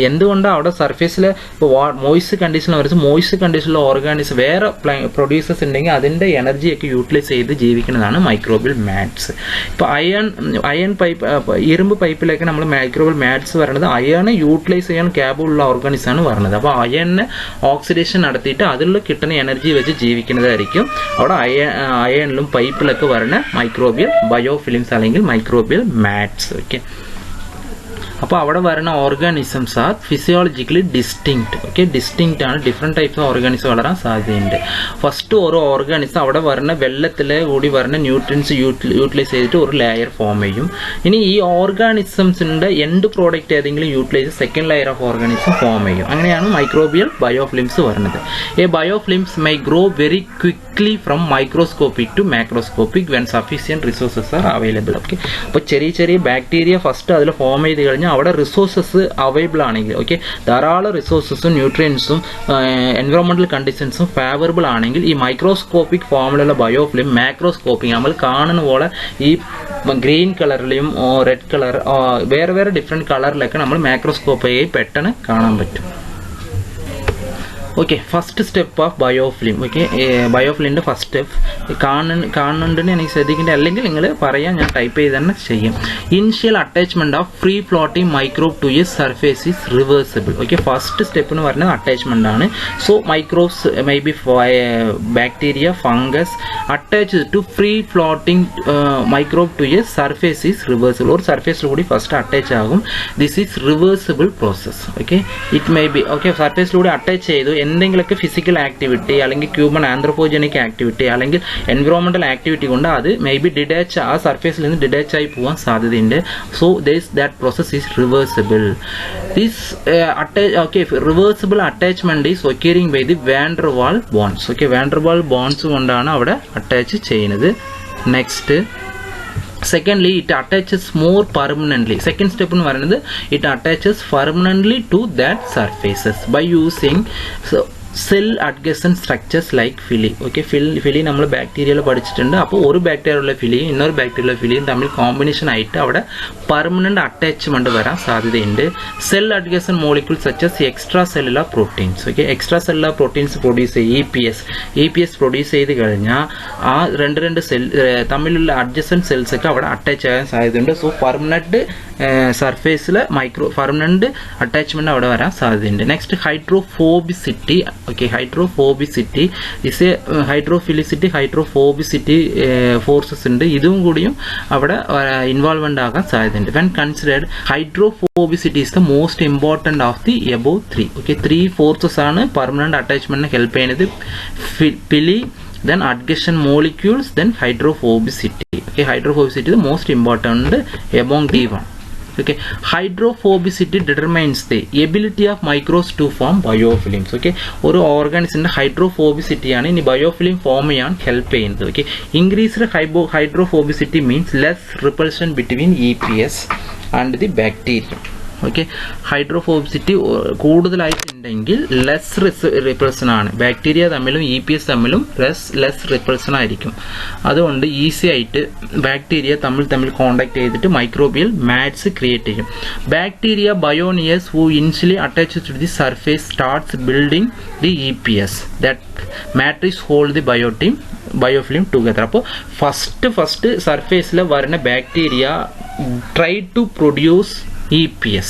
എന്തുകൊണ്ടാണ് അവിടെ സർഫേസിൽ ഇപ്പോൾ മോയ്സ്റ്റ് കണ്ടീഷനിൽ വരുന്നത്, മോയ്സ്റ്റ് കണ്ടീഷനിൽ ഓർഗാനിസം വേറെ പ്രൊഡ്യൂസേഴ്സ് ഉണ്ടെങ്കിൽ അതിൻ്റെ എനർജിയൊക്കെ യൂട്ടിലൈസ് ചെയ്ത് ജീവിക്കുന്നതാണ് മൈക്രോബിയൽ മാറ്റ്സ്. ഇപ്പോൾ അയൺ പൈപ്പ്, ഇരുമ്പ് പൈപ്പിലൊക്കെ നമ്മൾ മൈക്രോബിയൽ മാറ്റ്സ് പറയുന്നത് അയണ് യൂട്ടിലൈസ് ചെയ്യാൻ ക്യാബിളുള്ള ഓർഗാനിസമാണ് പറയുന്നത്. അപ്പോൾ അയണിന് ഓക്സിഡേഷൻ നടത്തിയിട്ട് അതിൽ കിട്ടുന്ന എനർജി വെച്ച് ജീവിക്കുന്നതായിരിക്കും അവിടെ അയണിലും പൈപ്പിലൊക്കെ വരുന്ന മൈക്രോബിയൽ ബയോഫിലിംസ് അല്ലെങ്കിൽ മൈക്രോബിയൽ മാറ്റ്സ്. ഓക്കെ, അപ്പോൾ അവിടെ വരുന്ന organisms are physiologically distinct. Okay, distinct ആണ്. ഡിഫറെൻറ്റ് ടൈപ്സ് ഓഫ് ഓർഗാനിസം വളരാൻ സാധ്യതയുണ്ട്. ഫസ്റ്റ് ഓരോ ഓർഗാനിസം അവിടെ വരുന്ന വെള്ളത്തിൽ കൂടി വരുന്ന ന്യൂട്രിയൻസ് യൂട്ടിലൈസ് ചെയ്തിട്ട് ഒരു ലെയർ ഫോം ചെയ്യും. ഇനി ഈ ഓർഗാനിസംസിൻ്റെ എൻഡ് പ്രോഡക്റ്റ് ഏതെങ്കിലും utilise second layer of organism form ചെയ്യും. അങ്ങനെയാണ് മൈക്രോബിയൽ ബയോഫിലിംസ് വരുന്നത്. ഈ biofilms may grow very quickly from microscopic to macroscopic when sufficient resources are available. Okay, അപ്പോൾ ചെറിയ ബാക്ടീരിയ ഫസ്റ്റ് അതിൽ ഫോം ചെയ്ത് കഴിഞ്ഞാൽ അവിടെ റിസോഴ്സസ് അവൈലബിൾ ആണെങ്കിൽ, ഓക്കെ, ധാരാളം റിസോഴ്സസും ന്യൂട്രിയൻസും എൻവയോൺമെന്റൽ കണ്ടീഷൻസും ഫേവറബിൾ ആണെങ്കിൽ ഈ മൈക്രോസ്കോപ്പിക് ഫോമിലുള്ള ബയോഫിലിം മാക്രോസ്കോപ്പിക് നമ്മൾ കാണുന്ന പോലെ ഈ ഗ്രീൻ കളറിലും റെഡ് കളർ വേറെ ഡിഫറെൻറ്റ് കളറിലൊക്കെ നമ്മൾ മാക്രോസ്കോപ്പിൽ പെട്ടെന്ന് കാണാൻ പറ്റും. Okay, first step of biofilm. Okay, ബയോഫിലിൻ്റെ ഫസ്റ്റ് സ്റ്റെപ്പ് കാണുന്നുണ്ടെന്ന് എനിക്ക് ശ്രദ്ധിക്കേണ്ടത്, അല്ലെങ്കിൽ നിങ്ങൾ പറയാൻ ഞാൻ ടൈപ്പ് ചെയ്ത് തന്നെ ചെയ്യും. Initial attachment of free floating microbe to a surface is reversible. Okay, first step എന്ന് പറയുന്നത് അറ്റാച്ച്മെന്റ് ആണ്. So microbes may be bacteria, fungus attach to free floating microbe to a surface is reversible. ഒരു സർഫേസിൽ കൂടി first attach ആകും. This is reversible process. Okay, it may be, okay, സർഫേസിലൂടെ attach ചെയ്തു എന്തെങ്കിലുമൊക്കെ ഫിസിക്കൽ ആക്ടിവിറ്റി അല്ലെങ്കിൽ human anthropogenic activity അല്ലെങ്കിൽ environmental activity കൊണ്ട് അത് മേ ബി ഡിറ്റാച്ച്, ആ സർഫേസിൽ നിന്ന് ഡിറ്റാച്ച് ആയി പോകാൻ സാധ്യതയുണ്ട്. So that process is reversible. This reversible attachment is occurring by the van der Waals bonds. Okay, van der Waals bonds കൊണ്ടാണ് അവിടെ അറ്റാച്ച് ചെയ്യുന്നത്. Next, secondly it attaches more permanently. Second step എന്ന് പറയുന്നത് it attaches permanently to that surfaces by using cell adjacent structures like pili. Okay, pili നമ്മൾ ബാക്ടീരിയയിൽ പഠിച്ചിട്ടുണ്ട്. അപ്പോൾ ഒരു ബാക്ടീരിയയുള്ള ഫിലിയും ഇന്നൊരു ബാക്ടീരിയയുള്ള ഫിലിയും തമ്മിൽ കോമ്പിനേഷൻ ആയിട്ട് അവിടെ പെർമനന്റ് അറ്റാച്ച്മെന്റ് വരാൻ സാധ്യതയുണ്ട്. Cell adjacent molecules such as extra cellular proteins. Okay, extra cellular proteins produce ചെയ്യും. EPS പ്രൊഡ്യൂസ് ചെയ്ത് കഴിഞ്ഞാൽ ആ രണ്ട് സെൽ തമ്മിലുള്ള അഡ്ജസൻറ്റ് സെൽസ് ഒക്കെ അവിടെ അറ്റാച്ച് ആകാൻ സാധ്യതയുണ്ട്. സോ പെർമനന്റ് സർഫേസിൽ പെർമനന്റ് അറ്റാച്ച്മെന്റ് അവിടെ വരാൻ സാധ്യതയുണ്ട്. Next hydrophobicity. Okay, hydrophobicity is a hydrophobicity forces ഉണ്ട്. ഇതും കൂടിയും അവിടെ ഇൻവോൾവ്മെന്റ് ആകാൻ സാധ്യതയുണ്ട്. When considered hydrophobicity is the most important of the above 3. Okay, 3 forces ആണ് പെർമനന്റ് അറ്റാച്ച്മെന്റിന് ഹെൽപ്പ് ചെയ്യുന്നത്. Pili, then adhesion molecules, then hydrophobicity. Okay, hydrophobicity is the most important among the one. Okay, hydrophobicity determines the ability of microbes to form biofilms. Okay, ഒരു ഓർഗാനിസിന്റെ hydrophobicity ആണ് ഇനി biofilm form ചെയ്യാൻ help ചെയ്യുന്നത്. Okay, increased hydrophobicity means less repulsion between EPS and the bacteria. Okay, hydrophobicity കൂടുതലായിട്ടുണ്ടെങ്കിൽ less repulsion ആണ്. Bacteria തമ്മിലും EPS തമ്മിലും less റിപ്പൾസൺ ആയിരിക്കും. അതുകൊണ്ട് ഈസി ആയിട്ട് ബാക്ടീരിയ തമ്മിൽ കോണ്ടാക്ട് ചെയ്തിട്ട് മൈക്രോബിയൽ മാറ്റ്സ് ക്രിയേറ്റ് ചെയ്യും. Bacteria pioneers who initially attach to the surface starts building the EPS that matrix hold the biofilm together. അപ്പോൾ ഫസ്റ്റ് സർഫേസിൽ വരുന്ന bacteria try to produce EPS.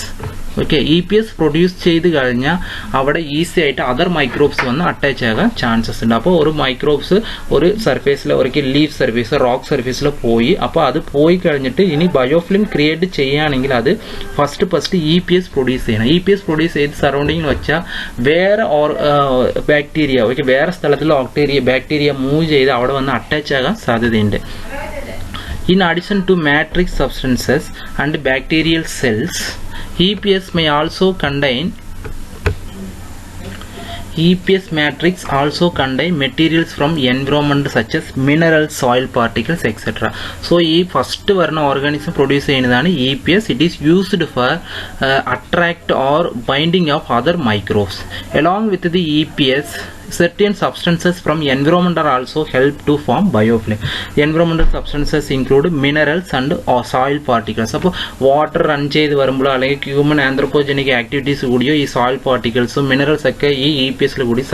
Okay, EPS produce ചെയ്ത് കഴിഞ്ഞാൽ അവിടെ easy ആയിട്ട് other microbes വന്ന് attach ആകാൻ chances ഉണ്ട്. അപ്പോൾ ഒരു മൈക്രോബ്സ് ഒരു സർഫേസിൽ ഒരിക്കൽ ലീഫ് സർഫേസ് റോക്ക് സർഫേസിൽ പോയി, അപ്പോൾ അത് പോയി കഴിഞ്ഞിട്ട് ഇനി ബയോഫിലിം ക്രിയേറ്റ് ചെയ്യുകയാണെങ്കിൽ അത് ഫസ്റ്റ് EPS പ്രൊഡ്യൂസ് ചെയ്യണം. EPS പ്രൊഡ്യൂസ് ചെയ്ത് സറൗണ്ടിങ്ങിൽ വെച്ചാൽ വേറെ ബാക്ടീരിയ, ഓക്കെ, വേറെ സ്ഥലത്തിൽ ബാക്ടീരിയ മൂവ് ചെയ്ത് അവിടെ വന്ന് അറ്റാച്ച് ആകാൻ സാധ്യതയുണ്ട്. In addition to matrix substances and bacterial cells, EPS matrix also contain materials from environment such as minerals, soil particles, etc. So ഈ ഫസ്റ്റ് വരുന്ന ഓർഗാനിസം പ്രൊഡ്യൂസ് ചെയ്യുന്നതാണ് EPS. It is used for attract or binding of other microbes. Along with the EPS, certain substances from environment are also help to form biofilm. Environmental substances include minerals and soil particles. അപ്പോൾ water run ചെയ്ത് വരുമ്പോഴോ അല്ലെങ്കിൽ human anthropogenic activities കൂടിയോ ഈ soil പാർട്ടിക്കിൾസും minerals ഒക്കെ ഈ EPSൽ കൂടി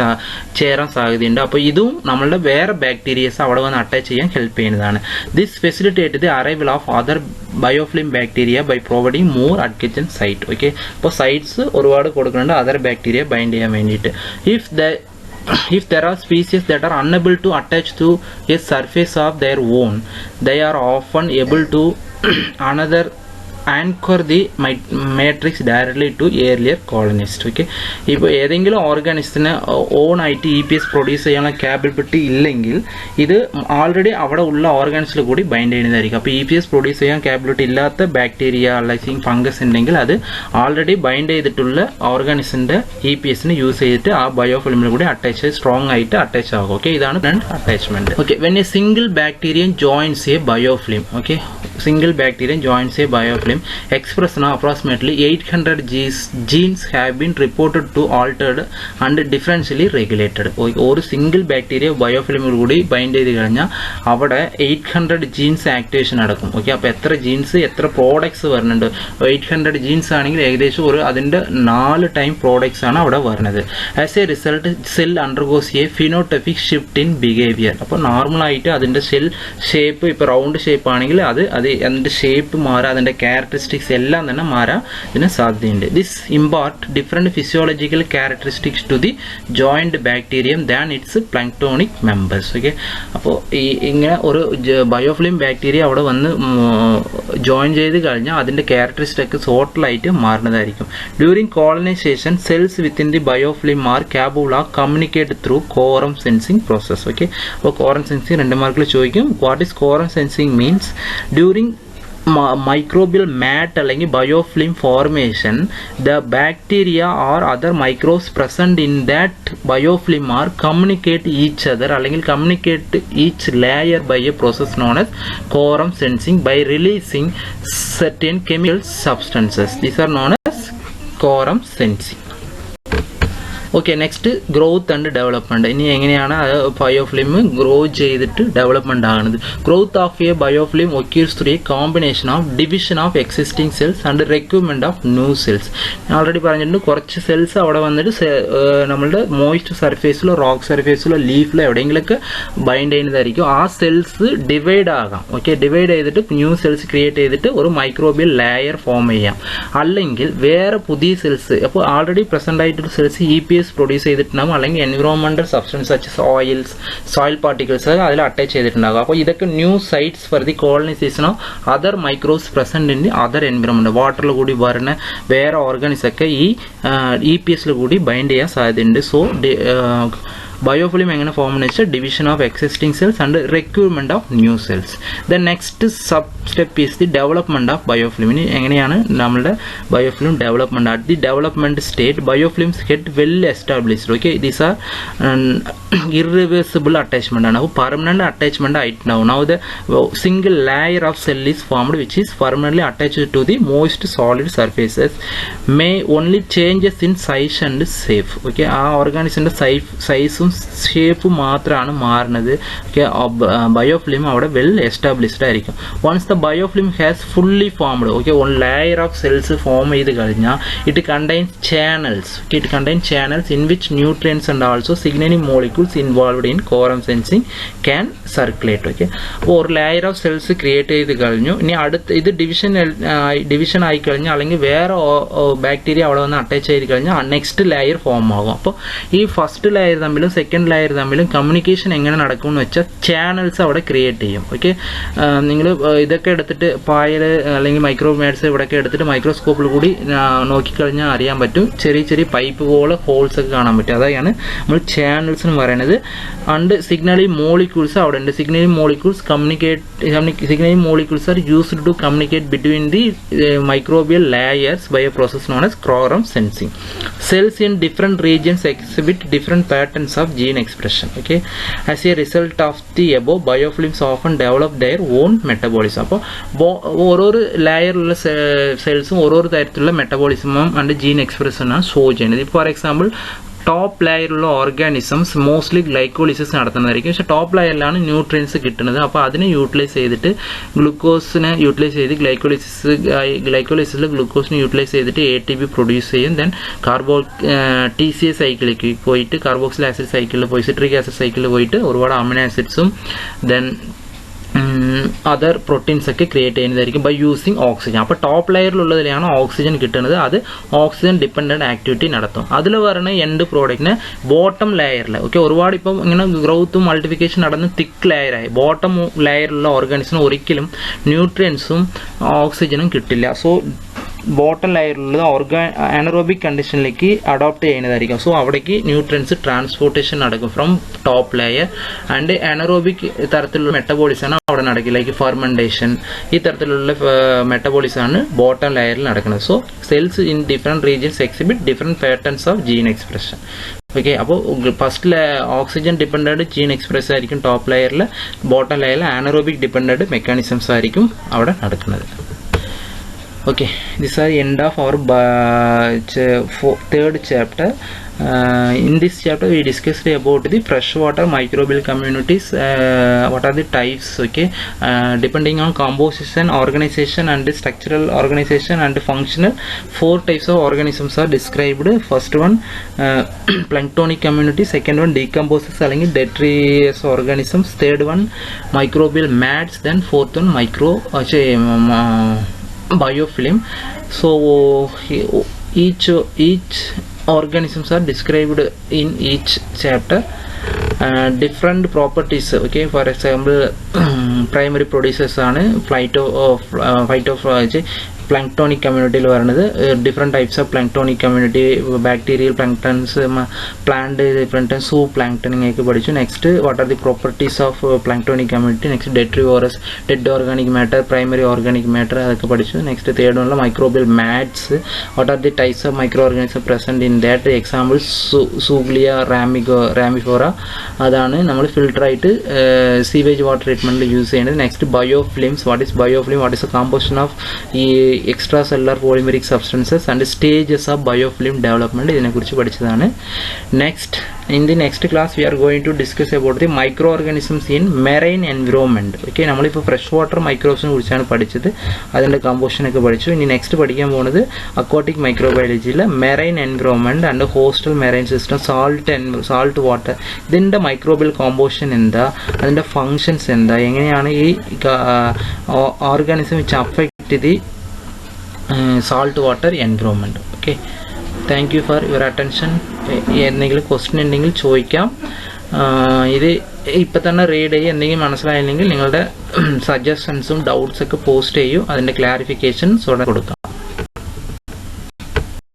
ചേരാൻ സാധ്യതയുണ്ട്. അപ്പോൾ ഇതും നമ്മളുടെ വേറെ ബാക്ടീരിയസ് അവിടെ വന്ന് അറ്റാച്ച് ചെയ്യാൻ ഹെൽപ്പ് ചെയ്യുന്നതാണ്. This facilitate the arrival of other biofilm bacteria by providing more adjacent site. Okay, അപ്പോൾ സൈറ്റ്സ് ഒരുപാട് കൊടുക്കുന്നുണ്ട് അതർ ബാക്ടീരിയ ബൈൻഡ് ചെയ്യാൻ വേണ്ടിയിട്ട്. If there are species that are unable to attach to a surface of their own, they are often able to anchor the matrix directly to earlier colonist. Okay, ഇപ്പോൾ ഏതെങ്കിലും ഓർഗാനിസത്തിന് on ആയിട്ട് EPS produce ചെയ്യാനുള്ള capability ഇല്ലെങ്കിൽ ഇത് already അവിടെ ഉള്ള ഓർഗാനിസിൽ കൂടി bind ചെയ്യുന്നതായിരിക്കും. അപ്പോൾ EPS പ്രൊഡ്യൂസ് ചെയ്യാൻ ക്യാപ്പബിലിറ്റി ഇല്ലാത്ത ബാക്ടീരിയ അല്ലെങ്കിൽ ഫംഗസ് ഉണ്ടെങ്കിൽ അത് ആൾറെഡി ബൈൻഡ് ചെയ്തിട്ടുള്ള ഓർഗാനിസിൻ്റെ EPSന് യൂസ് ചെയ്തിട്ട് ആ ബയോഫിലിമിൽ കൂടി സ്ട്രോങ് ആയിട്ട് അറ്റാച്ച് ആകും. ഓക്കെ, ഇതാണ് attachment. Okay, when A single ബാക്ടീരിയൻ joints A biofilm, okay, single bacterium joins a biofilm, expression of approximately 800 genes have been reported to altered and differentially regulated. ഒരു single bacteria ബയോഫിലിമിൽ കൂടി bind ചെയ്ത് കഴിഞ്ഞാൽ അവിടെ 800 jeans activation നടക്കും. Okay, അപ്പോൾ എത്ര jeans എത്ര products വരുന്നുണ്ട്? 800 ജീൻസ് ആണെങ്കിൽ ഏകദേശം അതിൻ്റെ 4 ടൈം പ്രോഡക്ട്സ് ആണ് അവിടെ വരുന്നത്. As A result cell undergoes A phenotypic shift in behaviour. അപ്പോൾ നോർമലായിട്ട് അതിൻ്റെ സെൽ ഷേപ്പ് ഇപ്പോൾ റൗണ്ട് ഷേപ്പ് ആണെങ്കിൽ അതിൻ്റെ ഷേപ്പ് മാറാം, അതിൻ്റെ ക്യാരക്ടറിസ്റ്റിക്സ് എല്ലാം തന്നെ മാറാൻ ഇതിന് സാധ്യതയുണ്ട്. This impart different physiological characteristics to the joint bacterium than its planktonic members. Okay, അപ്പോൾ ഇങ്ങനെ ഒരു ബയോഫിലിം ബാക്ടീരിയ അവിടെ വന്ന് ജോയിൻ ചെയ്ത് കഴിഞ്ഞാൽ അതിൻ്റെ ക്യാരക്ടറിസ്റ്റിക്സ് ടോട്ടലായിട്ട് മാറുന്നതായിരിക്കും. During colonisation cells within the biofilm are capable of communicate through quorum sensing process. Okay, അപ്പോൾ quorum sensing 2 മാർക്കിൽ ചോദിക്കും. What is quorum sensing means during microbial mat അല്ലെങ്കിൽ biofilm formation, the bacteria or other microbes present in that biofilm are communicate each other അല്ലെങ്കിൽ communicate each layer by a process known as quorum sensing by releasing certain chemical substances. These are known as quorum sensing. Okay, next growth and development. ഇനി എങ്ങനെയാണ് biofilm grow ചെയ്തിട്ട് development ആകുന്നത്? Growth of a biofilm occurs through a combination of division of existing cells and recruitment of new cells. ഞാൻ already പറഞ്ഞിട്ടുണ്ട്, കുറച്ച് cells അവിടെ വന്നിട്ട് നമ്മളുടെ മോയിസ്റ്റ് സർഫേസിലോ റോക്ക് സർഫേസിലോ ലീഫിലോ എവിടെയെങ്കിലുമൊക്കെ ബൈൻഡ് ചെയ്യുന്നതായിരിക്കും. ആ സെൽസ് ഡിവൈഡ് ആകാം. ഓക്കെ, ഡിവൈഡ് ചെയ്തിട്ട് ന്യൂ സെൽസ് ക്രിയേറ്റ് ചെയ്തിട്ട് ഒരു മൈക്രോബിയൽ ലെയർ ഫോം ചെയ്യാം. അല്ലെങ്കിൽ വേറെ പുതിയ സെൽസ്, അപ്പോൾ ആൾറെഡി പ്രസൻ്റ് ആയിട്ടുള്ള സെൽസ് EPS പ്രൊഡ്യൂസ് ചെയ്തിട്ടുണ്ടാകും, അല്ലെങ്കിൽ environmental substance such oils, soil particles അതിൽ അറ്റാച്ച് ചെയ്തിട്ടുണ്ടാകും. അപ്പോൾ ഇതൊക്കെ new sites for the colonisation of other microbes present in other environment. വാട്ടറിൽ കൂടി വരുന്ന വേറെ ഓർഗാനിസ് ഒക്കെ ഈ EPSൽ കൂടി ബൈൻഡ് ചെയ്യാൻ സാധ്യതയുണ്ട്. സോ ബയോഫിലിം എങ്ങനെ ഫോം എന്ന് വെച്ചാൽ division of existing cells and recruitment of new cells. The next sub step is the development of biofilm. ഇനി എങ്ങനെയാണ് നമ്മുടെ biofilm development? At the development state biofilms get well established. Okay, these are irreversible attachment ആണ്. അപ്പോൾ permanent attachment ആയിട്ടുണ്ടാവും. Now the single layer of cell is formed which is permanently attached to the most solid surfaces may only changes in size and shape. Okay, ആ ഓർഗാനിസിന്റെ സൈസും shape മാത്രമാണ് മാറുന്നത്. Biofilm അവിടെ well established ആയിരിക്കും. Once the biofilm has fully formed, okay, one layer of cells form ചെയ്ത് കഴിഞ്ഞാൽ it contains channels. Okay, it contains channels in which nutrients and also signalling molecules involved in quorum sensing can circulate. Okay, അപ്പോൾ ഒരു layer of cells create ചെയ്ത് കഴിഞ്ഞു. ഇനി അടുത്ത് ഇത് division ആയി കഴിഞ്ഞാൽ അല്ലെങ്കിൽ വേറെ ബാക്ടീരിയ അവിടെ വന്ന് അറ്റാച്ച് ചെയ്ത് കഴിഞ്ഞാൽ നെക്സ്റ്റ് ലെയർ ഫോം ആകും. അപ്പോൾ ഈ ഫസ്റ്റ് ലെയർ തമ്മിലും സെക്കൻഡ് ലെയർ തമ്മിലും കമ്മ്യൂണിക്കേഷൻ എങ്ങനെ നടക്കുമെന്ന് വെച്ചാൽ ചാനൽസ് അവിടെ ക്രിയേറ്റ് ചെയ്യും. ഓക്കെ, നിങ്ങൾ ഇതൊക്കെ എടുത്തിട്ട് പായൽ അല്ലെങ്കിൽ മൈക്രോമാറ്റ്സ് ഇവിടെയൊക്കെ എടുത്തിട്ട് മൈക്രോസ്കോപ്പിൽ കൂടി നോക്കിക്കഴിഞ്ഞാൽ അറിയാൻ പറ്റും. ചെറിയ ചെറിയ പൈപ്പ് പോലെ ഹോൾസ് ഒക്കെ കാണാൻ പറ്റും. അതാണ് നമ്മൾ ചാനൽസ് എന്ന് പറയുന്നത്. ആൻഡ് സിഗ്നലിംഗ് മോളിക്യൂൾസ് അവിടെ ഉണ്ട്. Signalling molecules are used to communicate between the microbial layers by a process known as quorum sensing. Cells in different regions exhibit different patterns of gene expression. Okay, as a result of the above, biofilms often develop their own metabolism. അപ്പോൾ ഓരോ ലെയറിലുള്ള സെൽസും ഓരോ തരത്തിലുള്ള മെറ്റബോളിസമും and gene expression ആണ് show ചെയ്യുന്നത്. For example, top ലെയറിലുള്ള organisms mostly glycolysis നടത്തുന്നതായിരിക്കും. പക്ഷേ ടോപ്പ് ലെയറിലാണ് ന്യൂട്രിയൻസ് കിട്ടുന്നത്. അപ്പോൾ അതിനെ യൂട്ടിലൈസ് ചെയ്തിട്ട് ഗ്ലൂക്കോസിനെ യൂട്ടിലൈസ് ചെയ്ത് ഗ്ലൈക്കോളിസിസിൽ ഗ്ലൂക്കോസിനെ യൂട്ടിലൈസ് ചെയ്തിട്ട് ATP പ്രൊഡ്യൂസ് ചെയ്യും. ദെൻ TCA സൈക്കിളിലേക്ക് പോയിട്ട് കാർബോക്സിൽ ആസിഡ് സൈക്കിളിൽ പോയി സിട്രിക് ആസിഡ് സൈക്കിളിൽ പോയിട്ട് ഒരുപാട് അമിനോ ആസിഡ്സും ദെൻ അതർ പ്രോട്ടീൻസ് ഒക്കെ ക്രിയേറ്റ് ചെയ്യുന്നതായിരിക്കും ബൈ യൂസിങ് ഓക്സിജൻ. അപ്പോൾ ടോപ്പ് ലെയറിലുള്ളതിലാണ് ഓക്സിജൻ കിട്ടുന്നത്. അത് ഓക്സിജൻ ഡിപ്പെൻഡൻറ്റ് ആക്ടിവിറ്റി നടത്തും. അതിൽ പറയുന്ന എൻഡ് പ്രോഡക്റ്റിന് ബോട്ടം ലെയറിൽ, ഓക്കെ, ഒരുപാട് ഇപ്പം ഇങ്ങനെ ഗ്രോത്തും മൾട്ടിഫിക്കേഷൻ നടന്ന് തിക്ക് ലെയറായി ബോട്ടം ലെയറിലുള്ള ഓർഗാനിസിന് ഒരിക്കലും ന്യൂട്രിയൻസും ഓക്സിജനും കിട്ടില്ല. സോ ബോട്ടം ലെയറിലുള്ള അനറോബിക് കണ്ടീഷനിലേക്ക് അഡോപ്റ്റ് ചെയ്യുന്നതായിരിക്കും. സോ അവിടേക്ക് ന്യൂട്രിയൻസ് ട്രാൻസ്പോർട്ടേഷൻ നടക്കും from top layer. And anaerobic തരത്തിലുള്ള മെറ്റബോളിസാണ് അവിടെ നടക്കുക, ലൈക്ക് ഫെർമെൻറ്റേഷൻ. ഈ തരത്തിലുള്ള മെറ്റബോളിസാണ് ബോട്ടം ലെയറിൽ നടക്കുന്നത്. So cells in different regions exhibit different patterns of gene expression. Okay, അപ്പോൾ first oxygen dependent gene express ആയിരിക്കും ടോപ്പ് ലെയറിൽ. ബോട്ടം ലെയറിൽ അനറോബിക് ഡിപ്പെൻഡൻറ്റ് മെക്കാനിസംസ് ആയിരിക്കും അവിടെ നടക്കുന്നത്. Okay, this is the end of our third chapter. In this chapter we discussed about the freshwater microbial communities. What are the types? Okay, depending on composition, organization and structural organization and functional, 4 types of organisms are described. First one, planktonic community. Second one, decomposers അല്ലെങ്കിൽ detritus organisms. Third one, microbial mats. Then fourth one, biofilm. So each organisms are described in each chapter. Different properties. Okay, for example, primary producers ആണ് planktonic കമ്മ്യൂണിറ്റിയിൽ പറയുന്നത്. Different types of planktonic community, bacterial planktons, plant different zoo പ്ലാങ്ക്ടണിങ്ങൊക്കെ പഠിച്ചു. Next, what are the properties of planktonic community. Next, detritivores, dead organic matter, primary organic matter, അതൊക്കെ പഠിച്ചു. Next, third one microbial mats. What are the types of micro organism present in that. Example Zoogloea, ramigera. അതാണ് നമ്മൾ ഫിൽട്ടറായിട്ട് sewage water ട്രീറ്റ്മെൻറ്റിൽ use ചെയ്യുന്നത്. Next, biofilms. What is biofilm? What is A composition of extra cellular polymeric substances and stages of biofilm development ഇതിനെക്കുറിച്ച് പഠിച്ചതാണ്. Next in the next class we are going to discuss about the microorganisms in marine environment. Okay, നമ്മളിപ്പോൾ fresh water മൈക്രോബ്സിനെ കുറിച്ചാണ് പഠിച്ചത്, അതിൻ്റെ കമ്പോസിഷനൊക്കെ പഠിച്ചു. ഇനി നെക്സ്റ്റ് പഠിക്കാൻ പോകുന്നത് അക്വാട്ടിക് മൈക്രോബയോളജിയിലെ marine environment and hostel marine system, salt water, ഇതിൻ്റെ മൈക്രോബിയൽ കോമ്പോസിഷൻ എന്താ, അതിൻ്റെ ഫങ്ഷൻസ് എന്താ, എങ്ങനെയാണ് ഈ organism which affect the salt water environment. Okay, thank you for your attention. എന്തെങ്കിലും ക്വസ്റ്റ്യൻ ഉണ്ടെങ്കിൽ ചോദിക്കാം. ഇത് ഇപ്പം തന്നെ റീഡ് ചെയ്യും. എന്തെങ്കിലും മനസ്സിലായില്ലെങ്കിൽ നിങ്ങളുടെ സജഷൻസും ഡൗട്ട്സൊക്കെ പോസ്റ്റ് ചെയ്യൂ, അതിൻ്റെ ക്ലാരിഫിക്കേഷൻസ് ഉടനെ കൊടുക്കാം.